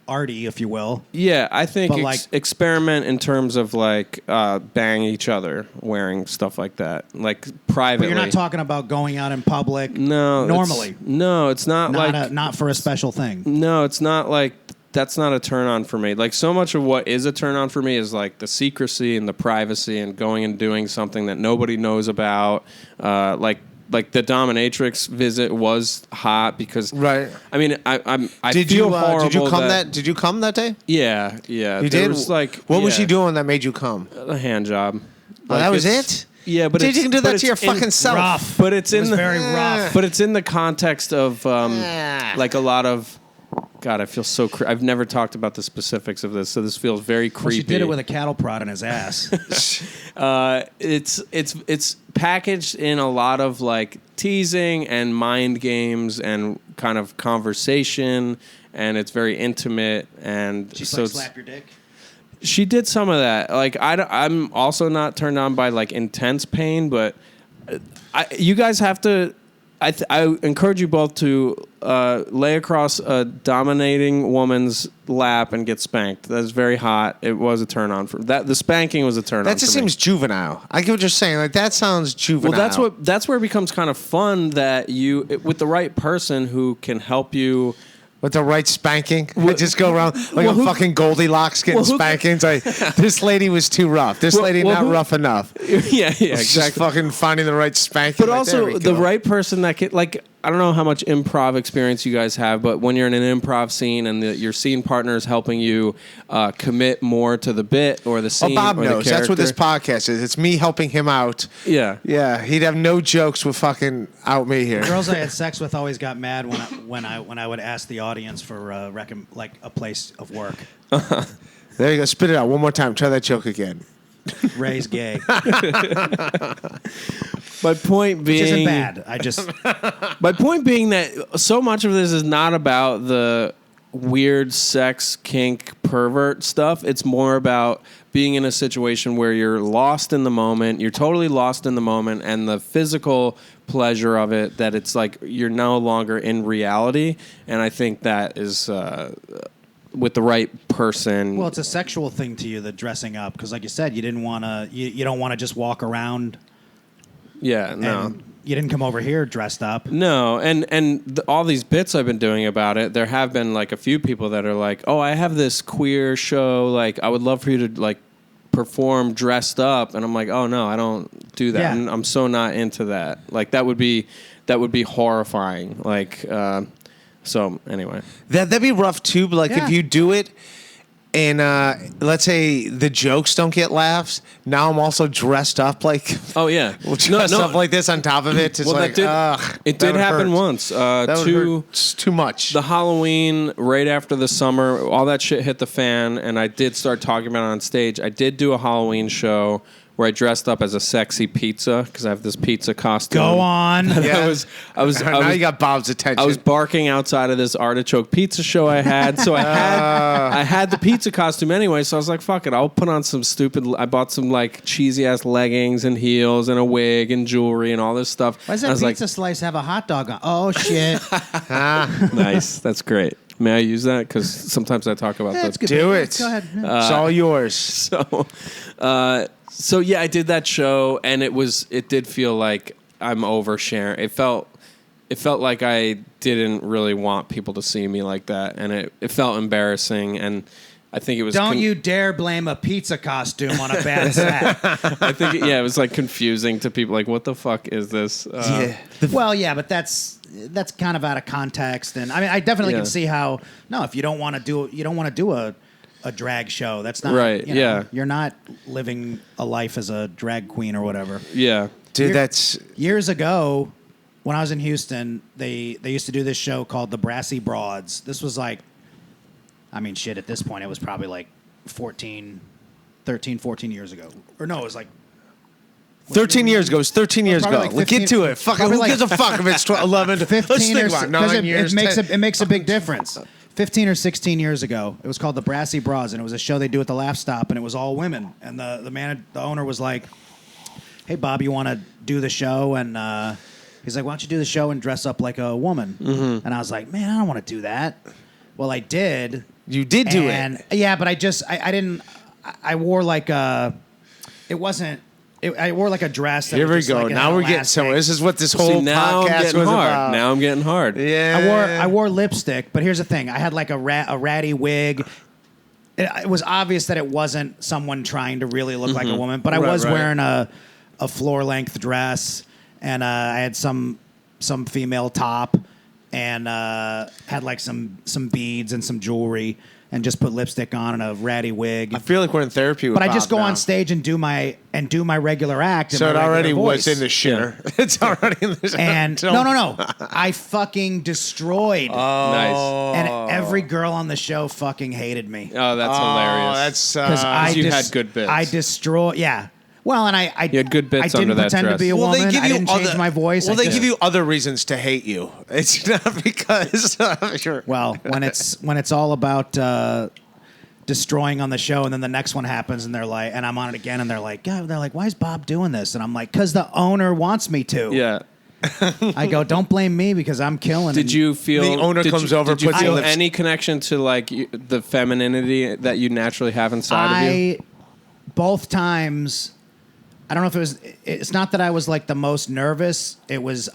arty, if you will. Yeah, I think experiment in terms of like bang each other wearing stuff like that, like privately. But you're not talking about going out in public. No, normally. It's not like not for a special thing. No, it's not like that's not a turn on for me. Like so much of what is a turn on for me is like the secrecy and the privacy and going and doing something that nobody knows about, Like the dominatrix visit was hot because right. I mean, I feel horrible. Did you come that day? Yeah. You did. Was like, what was she doing that made you come? A hand job. Well, that was it. Yeah, but you can do that to your fucking self. Rough. But it's very rough. But it's in the context of like a lot lot. God, I feel so. I've never talked about the specifics of this, so this feels very creepy. Well, she did it with a cattle prod in his ass. It's packaged in a lot of like teasing and mind games and kind of conversation, and it's very intimate. And she so slap your dick. She did some of that. Like I'm also not turned on by like intense pain, but you guys have to. I encourage you both to lay across a dominating woman's lap and get spanked. That's very hot. It was a turn on for that. The spanking was a turn on. That just seems juvenile. I get what you're saying. Like that sounds juvenile. Well, that's where it becomes kind of fun that with the right person who can help you. With the right spanking? I just go around like fucking Goldilocks getting spankings. Like, this lady was too rough. This lady not rough enough. Yeah, exactly. Just fucking finding the right spanking. But also the right person that can, like, I don't know how much improv experience you guys have, but when you're in an improv scene and your scene partner is helping you commit more to the bit or the scene Bob or knows. the That's what this podcast is. It's me helping him out. Yeah. Yeah, he'd have no jokes with fucking out me here. The girls I had sex with always got mad when I would ask the audience for like a place of work. There you go. Spit it out one more time. Try that joke again. Ray's gay. My point being, which isn't bad. My point being that so much of this is not about the weird sex kink pervert stuff. It's more about being in a situation where you're lost in the moment. You're totally lost in the moment, and the physical pleasure of it. That it's like you're no longer in reality. And I think that is. With the right person. Well, it's a sexual thing to you, the dressing up, because like you said, you didn't want to. You don't want to just walk around. Yeah, no. And you didn't come over here dressed up. No, and all these bits I've been doing about it, there have been like a few people that are like, "Oh, I have this queer show. Like, I would love for you to like perform dressed up," and I'm like, "Oh no, I don't do that. Yeah. And I'm so not into that. Like, that would be horrifying. Like." So anyway, that'd be rough too. But like if you do it, and let's say the jokes don't get laughs, now I'm also dressed up like dressed up like this on top of it. It's like it did happen once. It's too much. The Halloween right after the summer, all that shit hit the fan, and I did start talking about it on stage. I did do a Halloween show where I dressed up as a sexy pizza because I have this pizza costume. Go on. Yeah. I was now you got Bob's attention. I was barking outside of this artichoke pizza show I had, so I had the pizza costume anyway. So I was like, "Fuck it, I'll put on some stupid." I bought some like cheesy ass leggings and heels and a wig and jewelry and all this stuff. Why does that pizza slice have a hot dog on? Oh shit! Nice, that's great. May I use that? Because sometimes I talk about that. Do it. Go ahead. It's all yours. So yeah, I did that show, and it did feel like I'm oversharing. It felt like I didn't really want people to see me like that, and it felt embarrassing, and I think it was. Don't you dare blame a pizza costume on a bad set. I think it was like confusing to people. Like, what the fuck is this? Well, yeah, but that's kind of out of context, and I mean, I definitely can see how. No, if you don't want to do a drag show. That's not right. You're not living a life as a drag queen or whatever. Yeah, dude. That's years ago when I was in Houston. They used to do this show called the Brassy Broads. This was like, I mean, shit. At this point, it was probably like 13, 14 years ago. Or no, it was like 13 years ago. It was 13 years ago. Like 15, Let's get to it. Fuck it. Who gives a fuck if it's 11 to 15 let's think about 9 years. It makes a big difference. 15 or 16 years ago, it was called the Brassy Bras, and it was a show they do at the Laugh Stop, and it was all women. And the owner was like, "Hey, Bob, you want to do the show?" And he's like, "Why don't you do the show and dress up like a woman?" Mm-hmm. And I was like, "Man, I don't want to do that." Well, I did. You did do it. Yeah, but I didn't. I wore like a. It wasn't. I wore like a dress. That Here we was go. like Now we're getting somewhere. This is what this whole now podcast was hard. about. Now I'm getting hard. Yeah. I wore lipstick, but here's the thing: I had like a ratty wig. It was obvious that it wasn't someone trying to really look like a woman, but I was wearing a floor length dress, and I had some female top, and had like some beads and some jewelry, and just put lipstick on and a ratty wig. I feel like we're in therapy with But I Bob just go now. on stage and do my regular act. So and it my already regular was voice. in the shitter. It's already in the shitter. And no. I fucking destroyed. Nice. And every girl on the show fucking hated me. Oh, that's hilarious. That's Because you had good bits. I destroyed. Yeah. Well, and I You had good bits I didn't under that pretend dress. to be a Well, woman. I didn't change my voice. Well, they give you other reasons to hate you. It's not because sure. Well, when it's all about destroying on the show, and then the next one happens, and they're like, and I'm on it again, and they're like, why is Bob doing this? And I'm like, because the owner wants me to. Yeah. I go, don't blame me because I'm killing. Did you feel The owner comes over, Did you puts feel lips- any connection to like the femininity that you naturally have inside of you? Both times, I don't know if it was. It's not that I was like the most nervous. It was.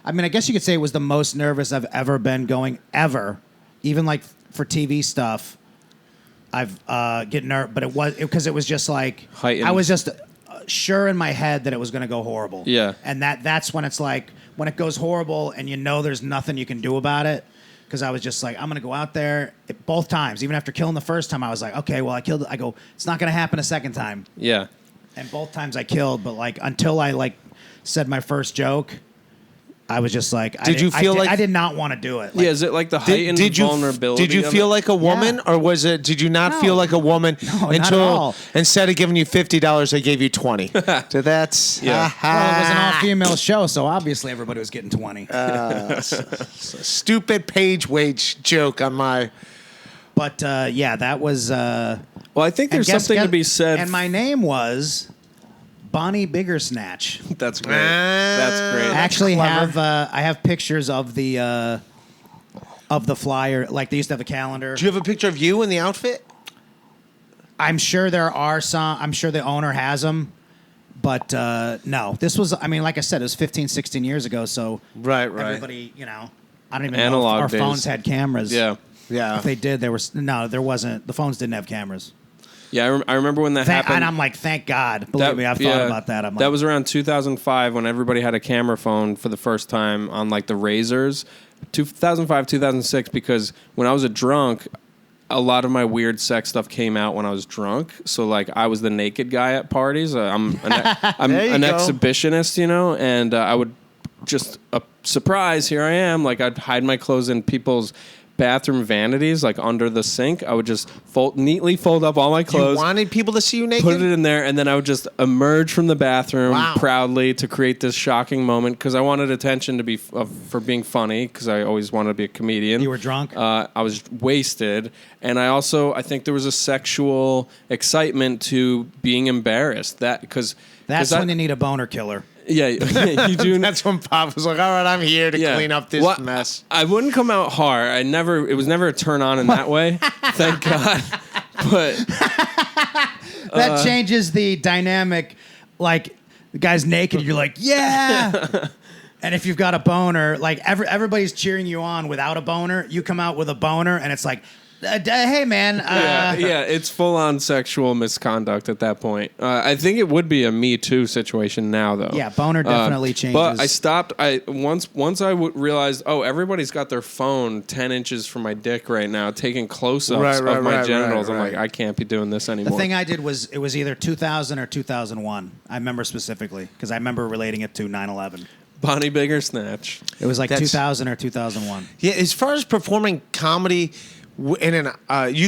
I mean, I guess you could say it was the most nervous I've ever been going ever. Even like for TV stuff, I've get nervous, but it was because it was just like Heightened. I was just sure in my head that it was going to go horrible. Yeah, and that's when it's like when it goes horrible and you know there's nothing you can do about it. Because I was just like, I'm going to go out there both times. Even after killing the first time, I was like, okay, well, I killed it. I go, it's not going to happen a second time. Yeah. And both times I killed, but like until I like said my first joke, I was just like, I did not want to do it. Like, Is it like the heightened vulnerability? Did you feel like a woman, or was it? Did you not feel like a woman not at until all. instead of giving you $50, they gave you 20? So that's Well, it was an all-female show, so obviously everybody was getting 20. Stupid page wage joke on my. But yeah, that was. Well, I think there's something to be said. And my name was Bonnie Biggersnatch. That's great. That's great. I actually clever. I have pictures of the flyer. Like they used to have a calendar. Do you have a picture of you in the outfit? I'm sure there are some. I'm sure the owner has them. But no, this was, I mean, like I said, it was 15, 16 years ago. So Right. everybody, I don't even Analog know if our days. phones had cameras. Yeah. If they did, there wasn't. The phones didn't have cameras. Yeah, I remember when that happened. And I'm like, thank God. Believe me, I've thought about that. I'm like, that was around 2005 when everybody had a camera phone for the first time on like the Razors. 2005, 2006, because when I was a drunk, a lot of my weird sex stuff came out when I was drunk. So like I was the naked guy at parties. I'm an exhibitionist, and I would just surprise. Here I am. Like I'd hide my clothes in people's bathroom vanities, like under the sink. I would just neatly fold up all my clothes. You wanted people to see you naked? Put it in there, and then I would just emerge from the bathroom proudly to create this shocking moment because I wanted attention to be for being funny because I always wanted to be a comedian. You were drunk? I was wasted, and I think there was a sexual excitement to being embarrassed. That's when you need a boner killer. Yeah, you do. That's when Pop was like, "All right, I'm here to clean up this mess." I wouldn't come out hard. It was never a turn on in that way. Thank God. But that changes the dynamic. Like the guy's naked, you're like, yeah. And if you've got a boner, like everybody's cheering you on without a boner, you come out with a boner, and it's like, hey man. Yeah, it's full on sexual misconduct at that point. I think it would be a Me Too situation now, though. Yeah, boner definitely changes. But I stopped. Once I realized, everybody's got their phone 10 inches from my dick right now, taking close-ups of my genitals. I'm like, I can't be doing this anymore. The thing I did was it was either 2000 or 2001. I remember specifically because I remember relating it to 9/11. Bonnie Bigger Snatch. It was like 2000 or 2001. Yeah, as far as performing comedy. You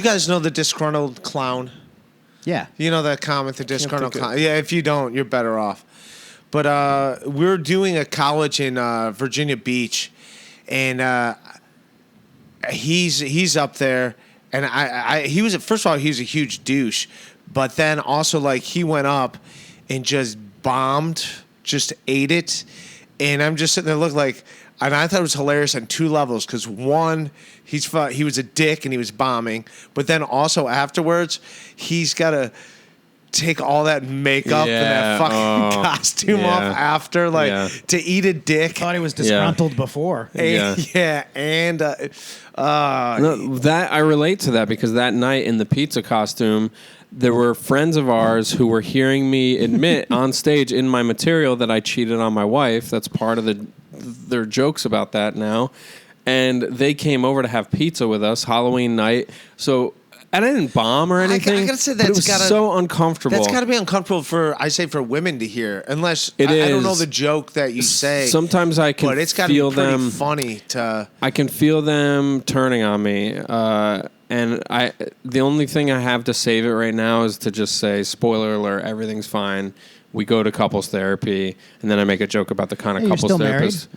guys know the disgruntled clown? Yeah. You know that comic, the disgruntled clown? Yeah, if you don't, you're better off. But we're doing a college in Virginia Beach, and he's up there, and first of all, he was a huge douche, but then also like he went up and just bombed, just ate it, and I'm just sitting there looking like. And I thought it was hilarious on two levels because one, he was a dick and he was bombing, but then also afterwards, he's got to take all that makeup and that fucking costume off after, to eat a dick. I thought he was disgruntled before. That I relate to that because that night in the pizza costume, there were friends of ours who were hearing me admit on stage in my material that I cheated on my wife. That's part of their jokes about that now. And they came over to have pizza with us Halloween night. So, and I didn't bomb or anything. I gotta say it was so uncomfortable. That's gotta be uncomfortable for women to hear, unless I don't know the joke that you say. Sometimes I can but it's gotta feel be pretty them funny to. I can feel them turning on me. And the only thing I have to save it right now is to just say, spoiler alert, everything's fine. We go to couples therapy, and then I make a joke about the kind of couples still therapist.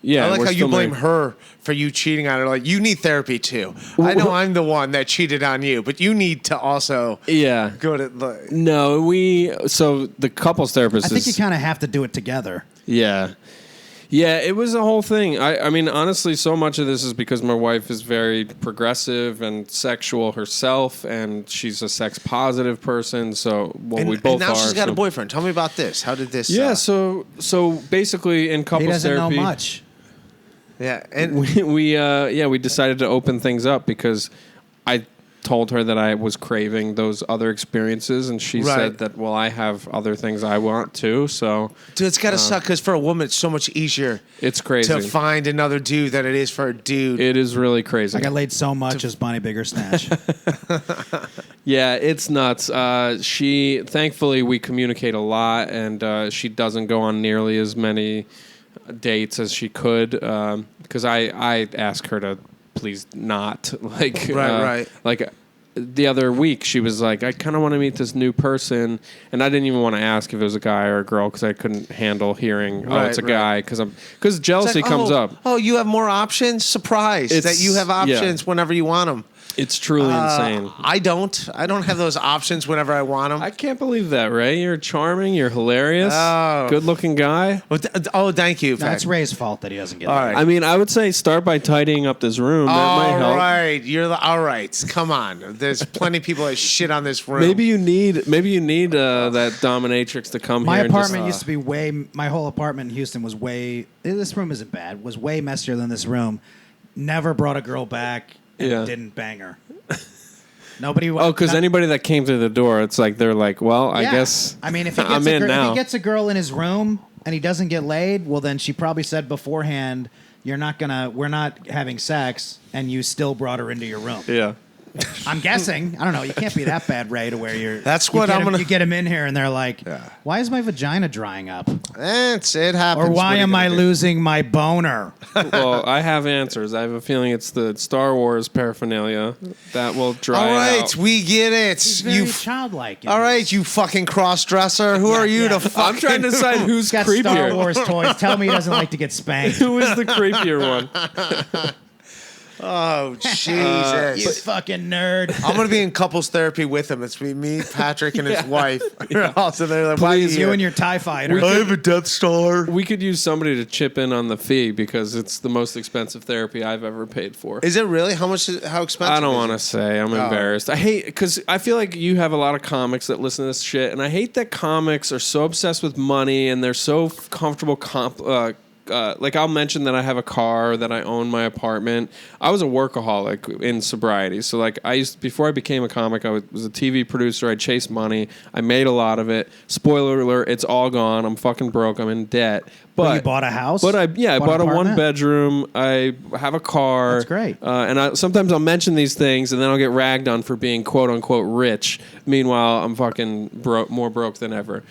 Yeah, I like how you blame her for you cheating on her. Like, you need therapy too. I know I'm the one that cheated on you, but you need to also go to. So the couples therapist. I think you kind of have to do it together. Yeah. Yeah, it was a whole thing. I mean, honestly, so much of this is because my wife is very progressive and sexual herself, and she's a sex-positive person, so we both are. And now she's got a boyfriend. Tell me about this. How did this... Yeah, so basically in couples therapy... He doesn't know much. Yeah, and... we decided to open things up because I told her that I was craving those other experiences, and she said that, well, I have other things I want too, so... Dude, it's got to suck, because for a woman, it's so much easier it's crazy to find another dude than it is for a dude. It is really crazy. I got laid so much as Bonnie Bigger Snatch. Yeah, it's nuts. Thankfully, we communicate a lot, and she doesn't go on nearly as many dates as she could, because I ask her to please not. Right. Like the other week, she was like, I kind of want to meet this new person, and I didn't even want to ask if it was a guy or a girl because I couldn't handle hearing, it's a guy, because jealousy comes up. Oh, you have more options? Surprise that you have options whenever you want them. It's truly insane. I don't have those options whenever I want them. I can't believe that, Ray. You're charming. You're hilarious. Good-looking guy. Well, thank you. That's Ray's fault that he doesn't get all right. I mean, I would say start by tidying up this room. That might help. All right. Come on. There's plenty of people that shit on this room. Maybe you need that dominatrix to come my here. My apartment used to be my whole apartment in Houston was this room isn't bad, was way messier than this room. Never brought a girl back. And didn't bang her. Nobody. Because anybody that came through the door, it's like they're like, well, I guess. I mean, if he gets a girl in his room and he doesn't get laid, well, then she probably said beforehand, we're not having sex, and you still brought her into your room. Yeah. I'm guessing. I don't know. You can't be that bad, Ray, to where you're. That's what I'm gonna. You get him in here, and they're like, "Why is my vagina drying up?" It happens. Or why am I losing my boner? Well, I have answers. I have a feeling it's the Star Wars paraphernalia that will dry All right, out. we get it. He's very childlike. All right, you fucking cross-dresser. Who are you to fucking... I'm trying to decide who's He's got creepier. Star Wars toys. Tell me he doesn't like to get spanked. Who is the creepier one? Oh, Jesus. You fucking nerd. I'm going to be in couples therapy with him. It's me, Patrick, and his wife. Also, they're like, why are Please, you here? and your TIE fighter. I have a Death Star. We could use somebody to chip in on the fee because it's the most expensive therapy I've ever paid for. Is it really? How expensive I don't is want it? to say. I'm embarrassed. I hate, because I feel like you have a lot of comics that listen to this shit, and I hate that comics are so obsessed with money and they're so comfortable like I'll mention that I have a car, that I own my apartment. I was a workaholic in sobriety. So like before I became a comic, I was a TV producer. I chased money. I made a lot of it. Spoiler alert, it's all gone. I'm fucking broke. I'm in debt. But you bought a house? But I bought a 1-bedroom. I have a car. That's great. And sometimes I'll mention these things and then I'll get ragged on for being quote unquote rich. Meanwhile, I'm fucking more broke than ever.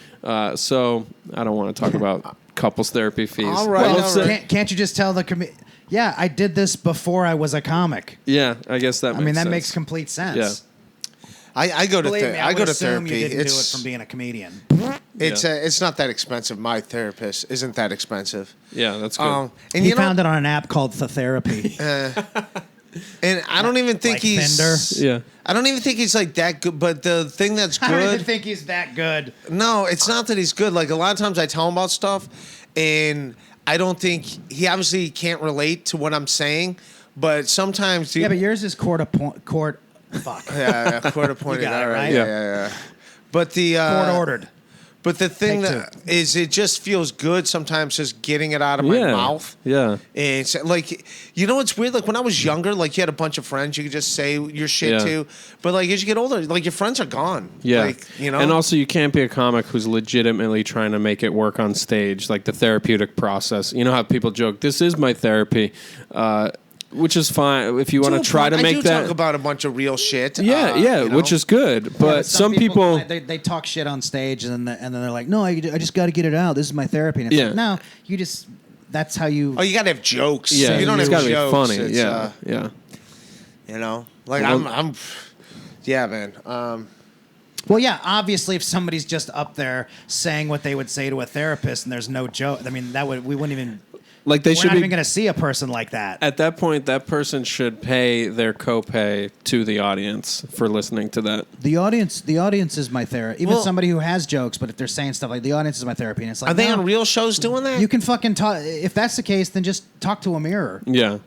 So I don't want to talk about couples therapy fees. All right. Well, can't you just tell the yeah, I did this before I was a comic. Yeah, I guess that makes sense. That makes complete sense. Yeah. I go to Believe me, I go to assume therapy. You didn't do it from being a comedian. It's not that expensive. My therapist isn't that expensive. Yeah, that's good. And He found it on an app called The Therapy. And I don't even think Like he's. Fender? Yeah. I don't even think he's like that good. But the thing that's I don't even good. think he's that good. No, it's not that he's good. Like a lot of times I tell him about stuff, and I don't think he obviously can't relate to what I'm saying. But sometimes, Yeah, but yours is court. Fuck. yeah, court appointed. You got it, all right? Yeah. But the Court ordered. But the thing Take that is, it just feels good sometimes just getting it out of my mouth. Yeah. And it's like, you know what's weird? Like when I was younger, like you had a bunch of friends you could just say your shit to. But like as you get older, like your friends are gone. Yeah. Like, you know? And also you can't be a comic who's legitimately trying to make it work on stage, like the therapeutic process. You know how people joke, this is my therapy. Which is fine if you want to try to make I do that. talk about a bunch of real shit. Yeah, you know? which is good. But some people they talk shit on stage and then they're like, no, I just got to get it out. This is my therapy. And it's like, no, you just that's how you. Oh, you gotta have jokes. Yeah, if you don't it's have gotta jokes, be funny. it's, Yeah. You know, like Well, I'm. Yeah, man. Well, yeah, obviously, if somebody's just up there saying what they would say to a therapist and there's no joke, I mean, we wouldn't even. Like they We're should not be even going to see a person like that. at that point. That person should pay their copay to the audience for listening to that. The audience is my therapy. Even somebody who has jokes, but if they're saying stuff like the audience is my therapy, and it's like, Are they no, on real shows doing that? You can fucking talk. If that's the case, then just talk to a mirror. Yeah.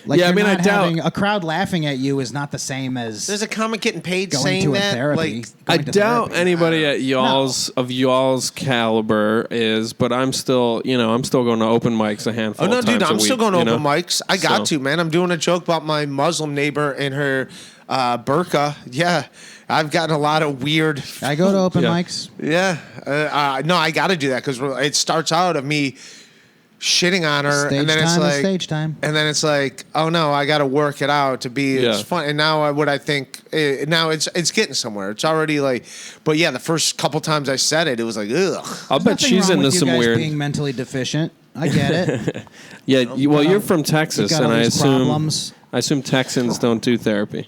Like, Yeah, I you're mean, I not doubt- having a crowd laughing at you is not the same as There's a comic getting paid going saying to a that. therapy. Like, I going to doubt therapy. anybody at y'all's caliber is, but I'm still going to open mics a handful. oh no, of dude, times a I'm still week, going to you open know? mics. I got So- to, man. I'm doing a joke about my Muslim neighbor and her burqa. Yeah, I've gotten a lot of weird. I go to open Yeah. mics. Yeah, no, I got to do that because it starts out of me shitting on her, Stage and then it's time is like stage time. and then it's like, oh no, I got to work it out to be Yeah. it's fun. And now what I think now it's getting somewhere. It's already like, but yeah, the first couple times I said it, it was like, ugh. I'll bet Nothing she's wrong into with you some guys weird. being mentally deficient. I get it. Yeah, you're from Texas, got and all I these assume problems. Texans don't do therapy.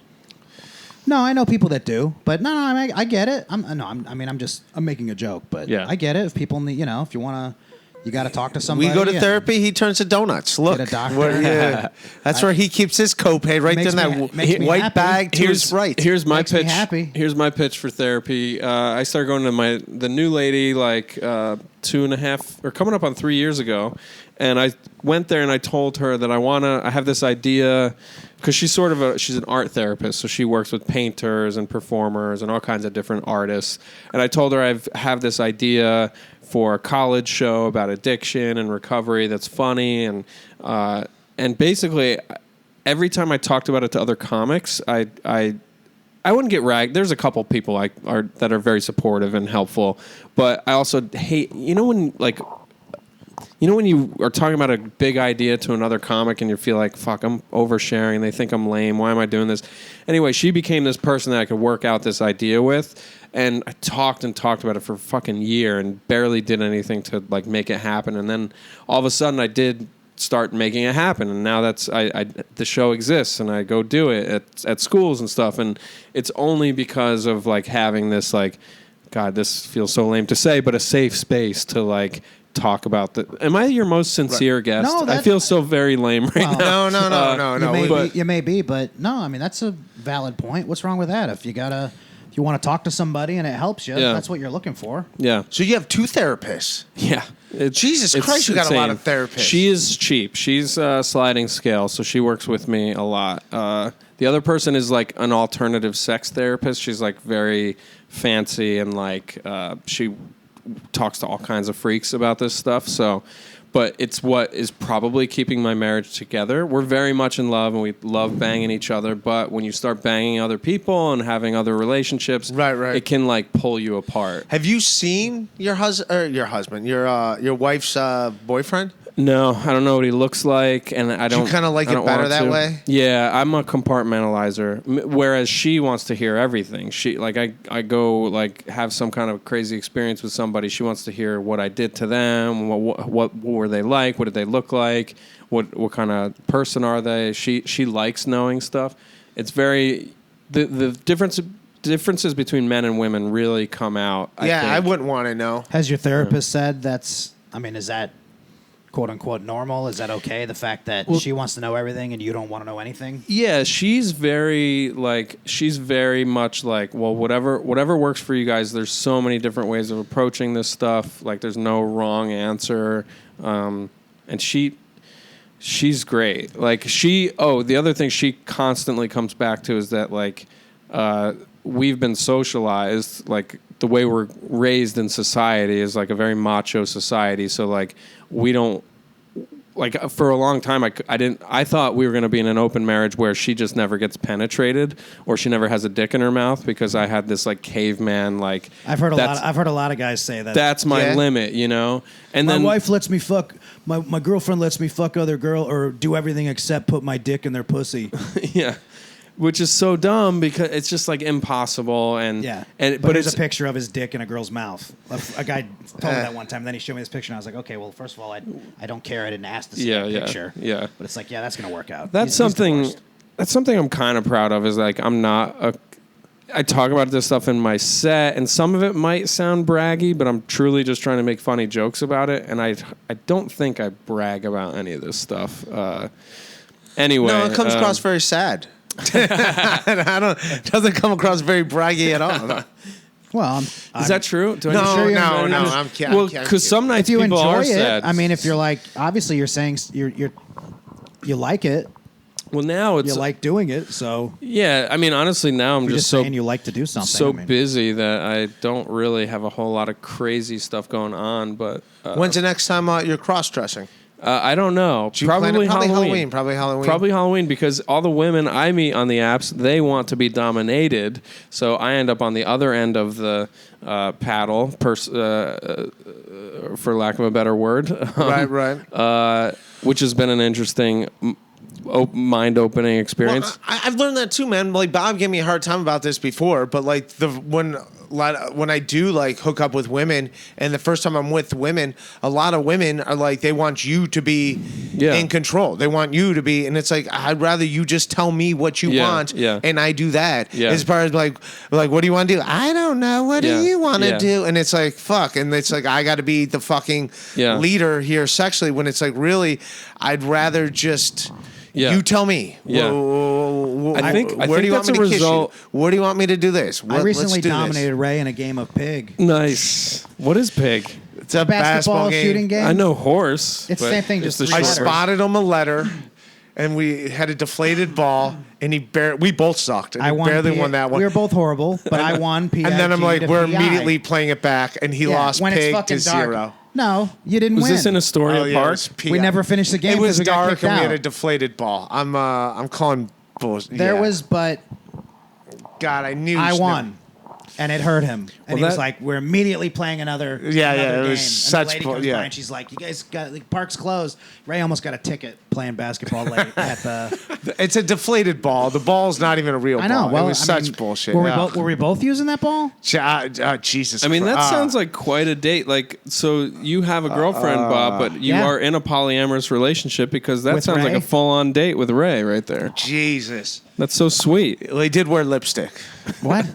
No, I know people that do, but no, I get it. I'm making a joke, but Yeah. I get it. If people need, if you want to, you got to talk to somebody. We go to and therapy. He turns to donuts. Look, Get a doctor. yeah. That's where he keeps his copay right Makes there me- in makes that me white happy. bag to his right. Here's my Makes me pitch. happy. Here's my pitch for therapy. I started going to the new lady like 2.5 or coming up on 3 years ago, and I went there and I told her that I have this idea because she's an art therapist, so she works with painters and performers and all kinds of different artists. And I told her I have this idea for a college show about addiction and recovery that's funny and basically every time I talked about it to other comics, I wouldn't get ragged. There's a couple people that are very supportive and helpful, but I also hate when like you know when you are talking about a big idea to another comic and you feel like, fuck, I'm oversharing. They think I'm lame. Why am I doing this? Anyway, she became this person that I could work out this idea with. And I talked and talked about it for a fucking year and barely did anything to like make it happen. And then all of a sudden I did start making it happen. And now the show exists and I go do it at schools and stuff. And it's only because of like having this like, God, this feels so lame to say, but a safe space to like talk about the. Am I your most sincere guest? No, I feel so very lame right now. No. You may be, but no. I mean, that's a valid point. What's wrong with that? If you want to talk to somebody and it helps you, that's what you're looking for. Yeah. So you have 2 therapists. Yeah. Jesus Christ, you got a lot of therapists. She is cheap. She's sliding scale, so she works with me a lot. The other person is like an alternative sex therapist. She's like very fancy and like she talks to all kinds of freaks about this stuff. So, but it's what is probably keeping my marriage together. We're very much in love and we love banging each other. But when you start banging other people and having other relationships, right, it can like pull you apart. Have you seen your wife's boyfriend? No, I don't know what he looks like, and I don't. You kind of like it better that way? Yeah, I'm a compartmentalizer. Whereas she wants to hear everything. She like I go like have some kind of crazy experience with somebody. She wants to hear what I did to them. What were they like? What did they look like? What kind of person are they? She likes knowing stuff. It's very the differences between men and women really come out. I wouldn't want to know. Has your therapist said that's? I mean, is that quote unquote normal? Is that okay? The fact that she wants to know everything and you don't want to know anything? Yeah, she's very much like, well, whatever works for you guys. There's so many different ways of approaching this stuff. Like there's no wrong answer. And she's great. Like the other thing she constantly comes back to is that like we've been socialized, like the way we're raised in society is like a very macho society. So like we don't like for a long time I thought we were going to be in an open marriage where she just never gets penetrated or she never has a dick in her mouth because I had this like caveman like I've heard a lot of guys say that. That's my limit, you know. And my wife lets me fuck my girlfriend lets me fuck other girl or do everything except put my dick in their pussy. Yeah. Which is so dumb because it's just like impossible but there's a picture of his dick in a girl's mouth. A guy told me that one time, and then he showed me this picture, and I was like, okay, well, first of all, I don't care. I didn't ask to see that picture. Yeah. But it's like, that's gonna work out. That's something I'm kind of proud of. Is like I talk about this stuff in my set, and some of it might sound braggy, but I'm truly just trying to make funny jokes about it, and I don't think I brag about any of this stuff. Anyway, no, it comes across very sad. It doesn't come across very braggy at all. Well, is that true? No, I'm kidding. Well, because some nights you people enjoy are it, sad. I mean, if you're like, obviously, you're saying you like it. Well, now it's you like doing it, so yeah. I mean, honestly, now I'm just so saying you like to do something. So busy that I don't really have a whole lot of crazy stuff going on. But when's the next time you're cross dressing? I don't know. Probably Halloween. Probably Halloween because all the women I meet on the apps, they want to be dominated. So I end up on the other end of the paddle, for lack of a better word. Right. Which has been an interesting, mind-opening experience. Well, I've learned that too, man. Like Bob gave me a hard time about this before, but like when I do like hook up with women, and the first time I'm with women, a lot of women are like they want you to be in control. They want you to be, and it's like I'd rather you just tell me what you want, and I do that. As far as like what do you want to do? I don't know. What do you want to do? And it's like fuck, and it's like I got to be the fucking leader here sexually. When it's like really, I'd rather just. Yeah. You tell me. Yeah. I think do you want me to kiss you? Where do you want me to do this? I recently dominated Ray in a game of Pig. Nice. What is Pig? It's a basketball shooting game. I know horse. It's the same thing. Just I spotted him a letter, and we had a deflated ball, and we both sucked. And I barely won that one. We were both horrible, but I won. And then I'm like, we're immediately playing it back, and he lost Pig to 0. No, you didn't win. Was this in Astoria Park? We never finished the game. It was dark and we had a deflated ball. I'm calling bullshit. There was, but God, I knew I won. and it hurt him. And he was that- like, "We're immediately playing another It game." was And such the lady bull- comes yeah. by and she's like, "You guys got the park's closed." Ray almost got a ticket playing basketball late at the. It's a deflated ball. The ball's not even a real I know. ball. Well, it was such bullshit. Were we both using that ball? Jesus. I mean, that Christ. sounds like quite a date. Like, so you have a girlfriend, Bob, but you Yeah. are in a polyamorous relationship because that With sounds like Ray? a full-on date with Ray right there. Jesus. That's so sweet. Well, he did wear lipstick. What?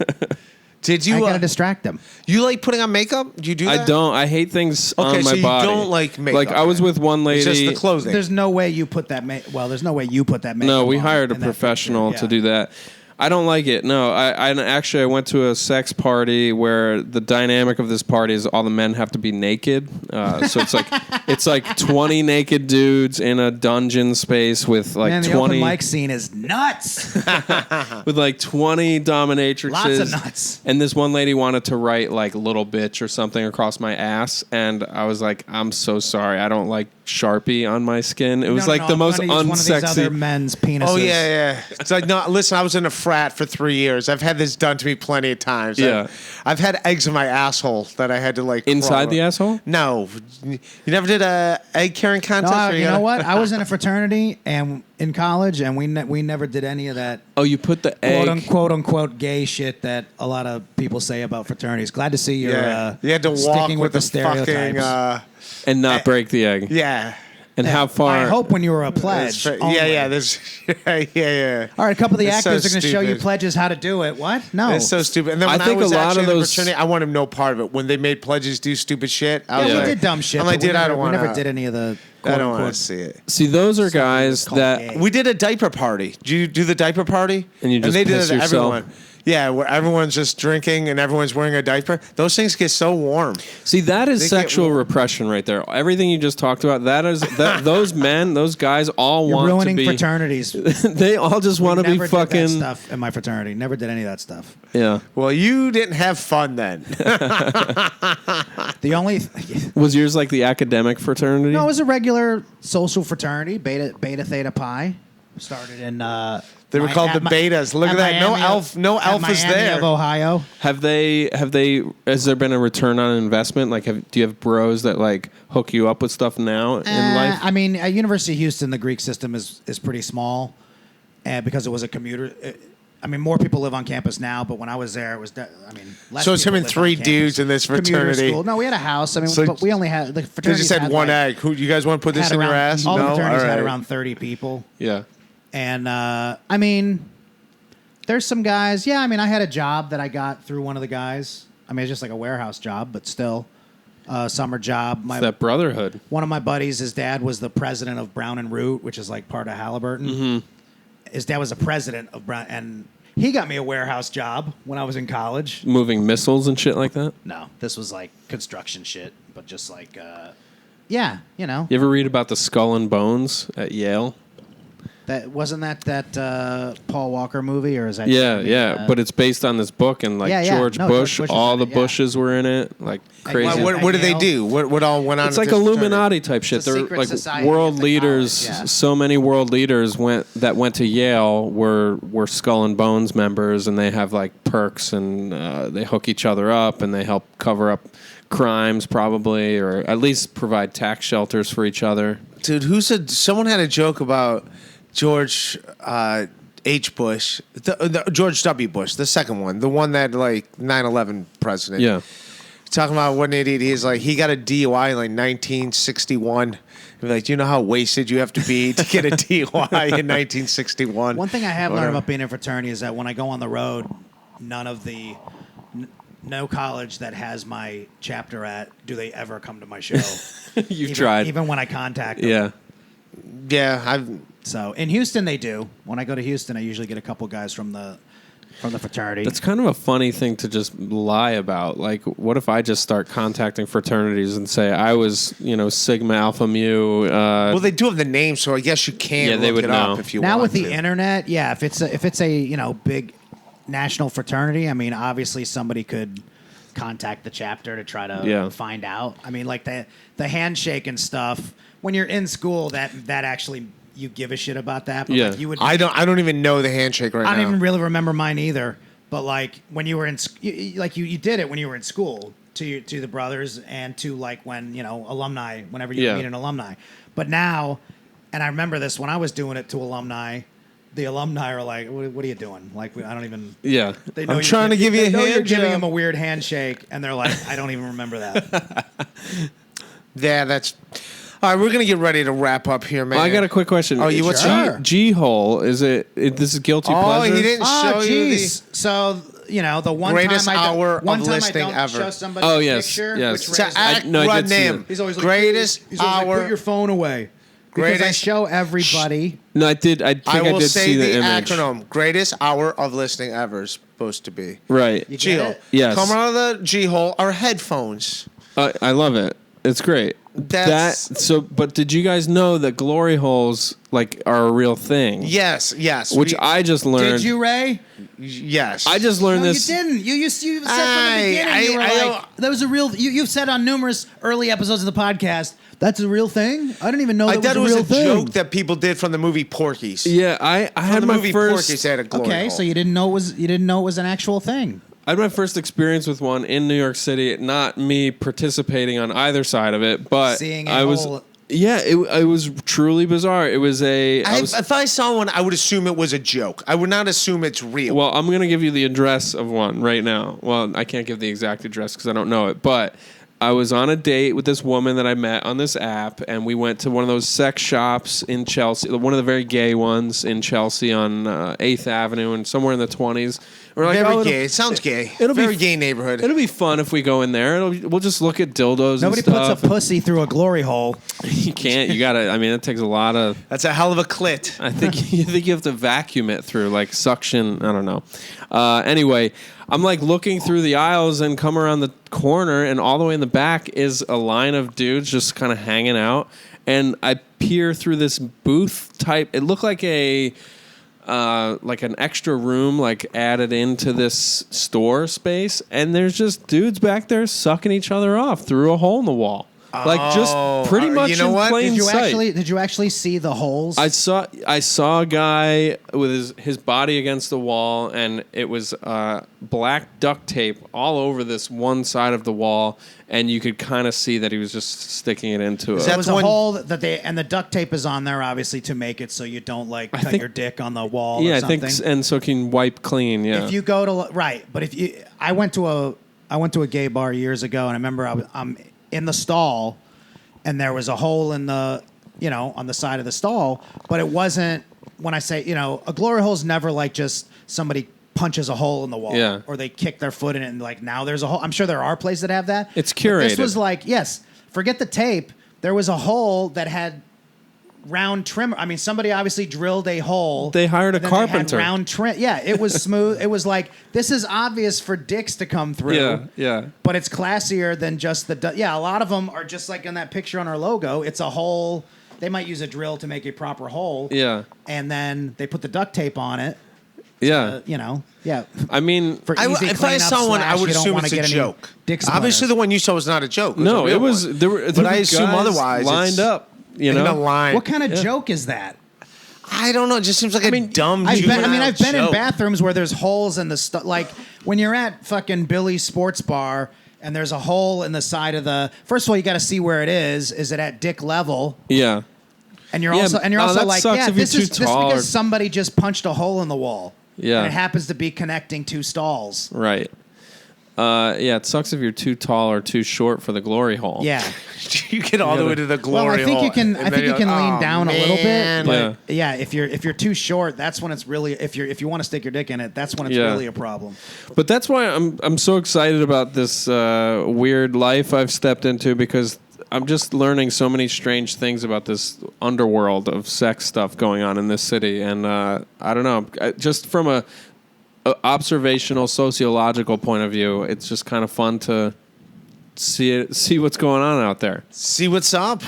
Did I you? gotta distract him. You like putting on makeup? Do you do that? I don't. I hate things Okay, on my so you body. don't like makeup, Like, I was then. with one lady. It's just the clothing. There's no way you put that. There's no way you put that. No, makeup we on hired a in that professional picture. to do that. I don't like it. No, I went to a sex party where the dynamic of this party is all the men have to be naked. So it's like 20 naked dudes in a dungeon space with like Man, the 20 open mic scene is nuts. with like 20 dominatrixes. Lots of nuts. And this one lady wanted to write like little bitch or something across my ass, and I was like, I'm so sorry, I don't like Sharpie on my skin. It was No, like the I'm most gonna use one of these other unsexy. men's penises. Oh yeah. It's like no. Listen, I was in a frat for 3 years. I've had this done to me plenty of times. Yeah. I've had eggs in my asshole that I had to like Inside the crawl- asshole? No, you never did a egg carrying No, contest. where you gotta- know what? I was in a fraternity and in college, and we never did any of that Oh, you put the egg. quote unquote gay shit that a lot of people say about fraternities. Glad to see you're Yeah, you had to walk sticking with the the stereotypes. fucking. And not break the egg. Yeah. And how far? I hope when you were a pledge. only. Yeah. There's. Yeah. All right, a couple of the It's so actors are going to show you stupid. pledges how to do it. What? No. It's so stupid. And then I when I, think was a lot actually of in the those- fraternity, I wanted no part of it. When they made pledges do stupid shit, I yeah, was we like, did dumb shit. I'm like, but we dude, I never- don't want We never did any of the. I don't want quote-unquote- to see it. See, those are guys called that gay. We did a diaper party. Did you do the diaper party? And you just they did piss it to yourself? everyone. Yeah, where everyone's just drinking and everyone's wearing a diaper. Those things get so warm. See, that is They get sexual warm. repression right there. Everything you just talked about, those men, those guys all You're want ruining to be. fraternities. They all just want to be Never did that fucking. stuff in my fraternity. Never did any of that stuff. Yeah. Well, you didn't have fun then. The only. Was yours like the academic fraternity? No, it was a regular social fraternity, Beta Theta Pi. Started in. They were called the Betas. Look at that. No alphas there. Of Ohio. Have they? Has there been a return on investment? Like, do you have bros that like hook you up with stuff now in life? I mean, at University of Houston, the Greek system is pretty small, because it was a commuter. I mean, more people live on campus now, but when I was there, it was. Less So it's him people and lived on 3 campus. dudes in this Commuter fraternity. school. No, we had a house. I mean, So but we only had the They fraternity. just had one egg. Who you guys want to put this in your ass? All the No? fraternities All had right. around 30 people. Yeah. And I mean, there's some guys. Yeah, I mean, I had a job that I got through one of the guys. I mean, it's just like a warehouse job, but still, summer job. It's that brotherhood. One of my buddies, his dad was the president of Brown and Root, which is like part of Halliburton. Mm-hmm. His dad was the president of Brown, and he got me a warehouse job when I was in college. Moving missiles and shit like that. No, this was like construction shit, but just like, yeah, you know. You ever read about the Skull and Bones at Yale? That wasn't that Paul Walker movie, or is that? Yeah. But it's based on this book, and like Yeah. George No, Bush, George Bush was all in the it, yeah. Bushes were in it, like crazy. What- What did they Yale. do? What all went on? It's at like this Illuminati type shit. It's a They're secret like society world at the leaders. college, yeah. So many world leaders went to Yale were Skull and Bones members, and they have like perks, and they hook each other up, and they help cover up crimes, probably, or at least provide tax shelters for each other. Dude, someone had a joke about George H. Bush, the George W. Bush, the second one, the one that like 9/11 president. Yeah. Talking about what an idiot he is. Like he got a DUI in like 1961. Like, do you know how wasted you have to be to get a DUI in 1961? One thing I have Whatever. learned about being in fraternity is that when I go on the road, no college that has my chapter do they ever come to my show. You've tried. Even when I contact them. Yeah. Yeah, So in Houston they do. When I go to Houston, I usually get a couple guys from the fraternity. That's kind of a funny thing to just lie about. Like, what if I just start contacting fraternities and say I was, Sigma Alpha Mu? well, they do have the name, so I guess you can Yeah, they look would it know. up if you now want with the to. internet, yeah, if it's a big national fraternity, I mean, obviously somebody could contact the chapter to try to find out. I mean, like the handshake and stuff. When you're in school, that actually you give a shit about that. But Yeah. like you would. I don't even know the handshake right now. I don't even really remember mine either. But like when you were you did it when you were in school to the brothers and to like when alumni whenever you meet an alumni. But now, and I remember this when I was doing it to alumni. The alumni are like, "What are you doing?" Like, I don't even. Yeah, They know I'm trying to give you a hand. You're giving them a weird handshake, and they're like, "I don't even remember that." Yeah, that's. All right, we're gonna get ready to wrap up here, man. Well, I got a quick question. Oh, you what's Sure. G-hole? Is it? This is guilty pleasure. He didn't show you the So the one greatest time hour one of time listening I don't ever. show somebody Oh a yes, picture, yes. which To raises- act, I run did see name. that. He's always like, Greatest he's always hour. like, put your phone away. Because I Greatest- show everybody. No, I did. I think I will did say see the the image. acronym. Greatest hour of listening ever is supposed to be. Right. You get G-hole. it? Yes. Come out of the G-hole are headphones. I love it. It's great. But did you guys know that glory holes are a real thing? Yes. Which I just learned. Did you, Ray? Yes. I just learned No, this. you didn't. You said from the beginning. You were like, that was a real. You've said on numerous early episodes of the podcast. That's a real thing. I didn't even know I that thought was it a was real a thing. joke that people did from the movie Porky's. Yeah, I had the my movie first. Porky's had a glory Okay, hole. so you didn't know it was an actual thing. I had my first experience with one in New York City. Not me participating on either side of it, but Seeing a I was. hole. Yeah, it was truly bizarre. It was if I saw one, I would assume it was a joke. I would not assume it's real. Well, I'm going to give you the address of one right now. Well, I can't give the exact address because I don't know it. But I was on a date with this woman that I met on this app, and we went to one of those sex shops in Chelsea, one of the very gay ones in Chelsea on 8th Avenue and somewhere in the 20s. We're like, very gay. It sounds gay. It'll Very be gay neighborhood. It'll be fun if we go in there. We'll just look at dildos Nobody and stuff. puts a pussy through a glory hole. You can't. You got to. I mean, it takes a lot of. That's a hell of a clit. I think you have to vacuum it through, like suction. I don't know. Anyway, I'm like looking through the aisles and come around the corner, and all the way in the back is a line of dudes just kind of hanging out. And I peer through this booth type. It looked like an extra room added into this store space, and there's just dudes back there sucking each other off through a hole in the wall. Just pretty much you know in what? plain sight. Did you actually see the holes? I saw a guy with his body against the wall, and it was black duct tape all over this one side of the wall, and you could kind of see that he was just sticking it into it. There was a hole that and the duct tape is on there obviously to make it so you don't cut your dick on the wall. Yeah, or I something. think, and so can wipe clean. Yeah, If you go to but I went to a gay bar years ago, and I remember I'm in the stall, and there was a hole in the on the side of the stall, but it wasn't. When I say a glory hole is never like just somebody punches a hole in the wall, Yeah. or they kick their foot in it, and now there's a hole. I'm sure there are places that have that. It's But curated. this was forget the tape. There was a hole that had round trim. I mean, somebody obviously drilled a hole. They hired a and then they had carpenter. round trim. Yeah, it was smooth. It was like, this is obvious for dicks to come through. Yeah. But it's classier than just a lot of them are just like in that picture on our logo. It's a hole. They might use a drill to make a proper hole. Yeah. And then they put the duct tape on it. Yeah. Yeah. I mean, For easy If I cleanup saw one, I / would you don't assume wanna it's a get any joke. dick Obviously, splinters. the one you saw was not a joke. no, a real it was. one. There were But I assume guys otherwise. lined up. In a line. What kind of joke is that? I don't know. It just seems like a dumb. I've been in joke. bathrooms where there's holes in the stuff. Like when you're at fucking Billy's Sports Bar and there's a hole in the side of the. First of all, you got to see where it is. Is it at dick level? Yeah. And you're Yeah, also that like, sucks yeah, if you're this too is tall because or- somebody just punched a hole in the wall. Yeah. And it happens to be connecting two stalls. Right. Yeah, it sucks if you're too tall or too short for the glory hole. Yeah. You get all the way to the glory Well, I think hole, you can. and I then think you you're can like, lean "Oh, down a little man." bit. But yeah, if you're too short, that's when it's really. If you want to stick your dick in it, that's when it's Yeah. really a problem. But that's why I'm so excited about this weird life I've stepped into, because I'm just learning so many strange things about this underworld of sex stuff going on in this city. And I don't know, just from a observational, sociological point of view, it's just kind of fun to see what's going on out there. See what's up.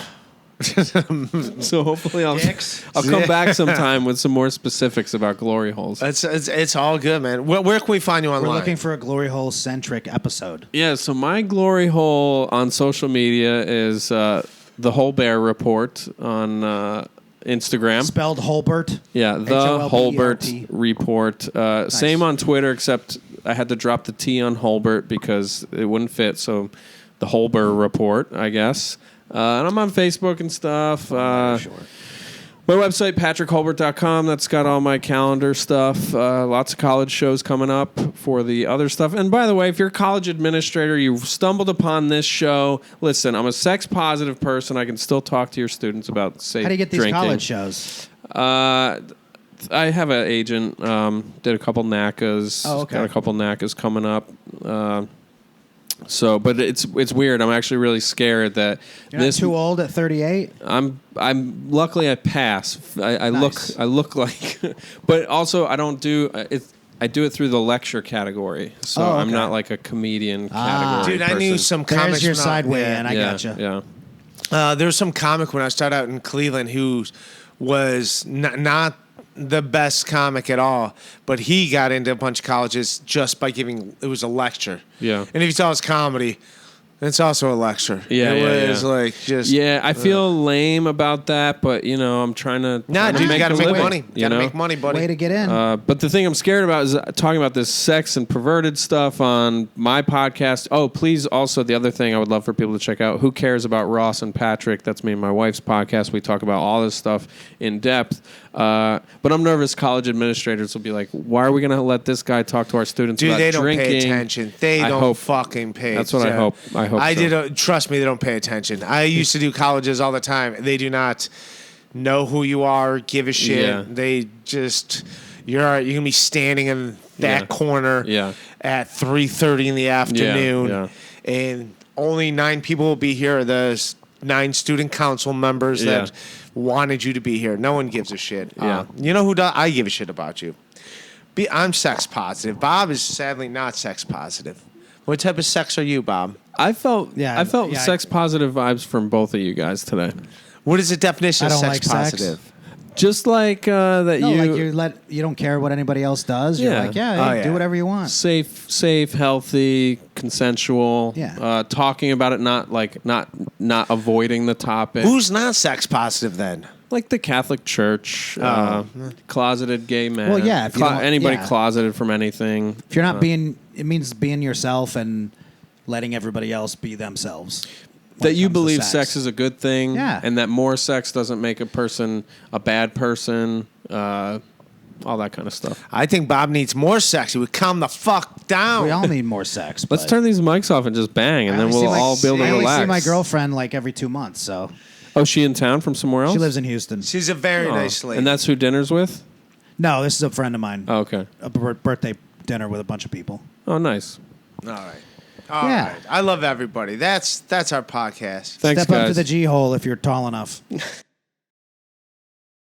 So hopefully I'll Dicks. come back sometime with some more specifics about glory holes. It's all good, man. Where can we find you online? We're looking for a glory hole centric episode. Yeah, so my glory hole on social media is the Holbert Report on Instagram. Spelled Holbert. Yeah, the Holbert. Holbert Report. Same on Twitter, except I had to drop the T on Holbert because it wouldn't fit. So the Holbert Report, I guess. And I'm on Facebook and stuff. Sure. My website, patrickholbert.com, that's got all my calendar stuff. Lots of college shows coming up for the other stuff. And by the way, if you're a college administrator, you stumbled upon this show, listen, I'm a sex-positive person. I can still talk to your students about safe drinking. How do you get these college shows? I have an agent. Did a couple NACAs. Oh, okay. Got a couple NACAs coming up. But it's weird. I'm actually really scared that You're not too old at 38. I'm luckily I pass. I Nice. look like, but also I don't do it. I do it through the lecture category, so Oh, okay. I'm not like a comedian category. Dude, I person. knew some comics. There's your when side way yeah. in. I gotcha. Yeah. There was some comic when I started out in Cleveland who was not the best comic at all, but he got into a bunch of colleges just by giving. It was a lecture. Yeah. And if you saw his comedy, it's also a lecture. Yeah, it yeah, was yeah. like just. Yeah, I feel lame about that, but I'm trying to. Nah, dude, you got to make money. You got to make money, buddy. Way to get in. But the thing I'm scared about is talking about this sex and perverted stuff on my podcast. Oh, please, also, the other thing I would love for people to check out, Who Cares About Ross and Patrick? That's me and my wife's podcast. We talk about all this stuff in depth. But I'm nervous college administrators will be like, why are we going to let this guy talk to our students Dude, about they don't drinking? pay attention. They I don't hope- fucking pay That's what I attention. hope. I hope so. Trust me, they don't pay attention. I used to do colleges all the time. They do not know who you are, give a shit. Yeah. They just you're gonna be standing in that Yeah. corner Yeah. at 3:30 in the afternoon, yeah. and only 9 people will be here. The 9 student council members that wanted you to be here. No one gives a shit. Yeah. You know who does? I give a shit about you. I'm sex positive. Bob is sadly not sex positive. What type of sex are you, Bob? I felt Yeah, sex positive vibes from both of you guys today. What is the definition I of don't sex like sex. positive? Just like that no, you like you don't care what anybody else does. You're Yeah. like, yeah, Oh, hey, yeah. do whatever you want. safe, healthy, consensual. Yeah. Talking about it, not avoiding the topic. Who's not sex positive then? Like the Catholic Church, closeted gay men. Well, yeah, if you don't- anybody yeah. closeted from anything. If you're not being, it means being yourself and letting everybody else be themselves. when That it you comes to believe sex is a good thing, Yeah. and that more sex doesn't make a person a bad person, all that kind of stuff. I think Bob needs more sex. He would calm the fuck down. We all need more sex. Let's but turn these mics off and just bang, and I then only we'll see my- all be able to I only relax. see my girlfriend like every 2 months, so Oh, she in town from somewhere else? she lives in Houston. She's a very Oh. nice lady. And that's who dinner's with? No, this is a friend of mine. Oh, okay. A birthday dinner with a bunch of people. Oh, nice. all right. All Yeah. right. I love everybody. That's our podcast. Thanks, Step up guys. to the G hole if you're tall enough.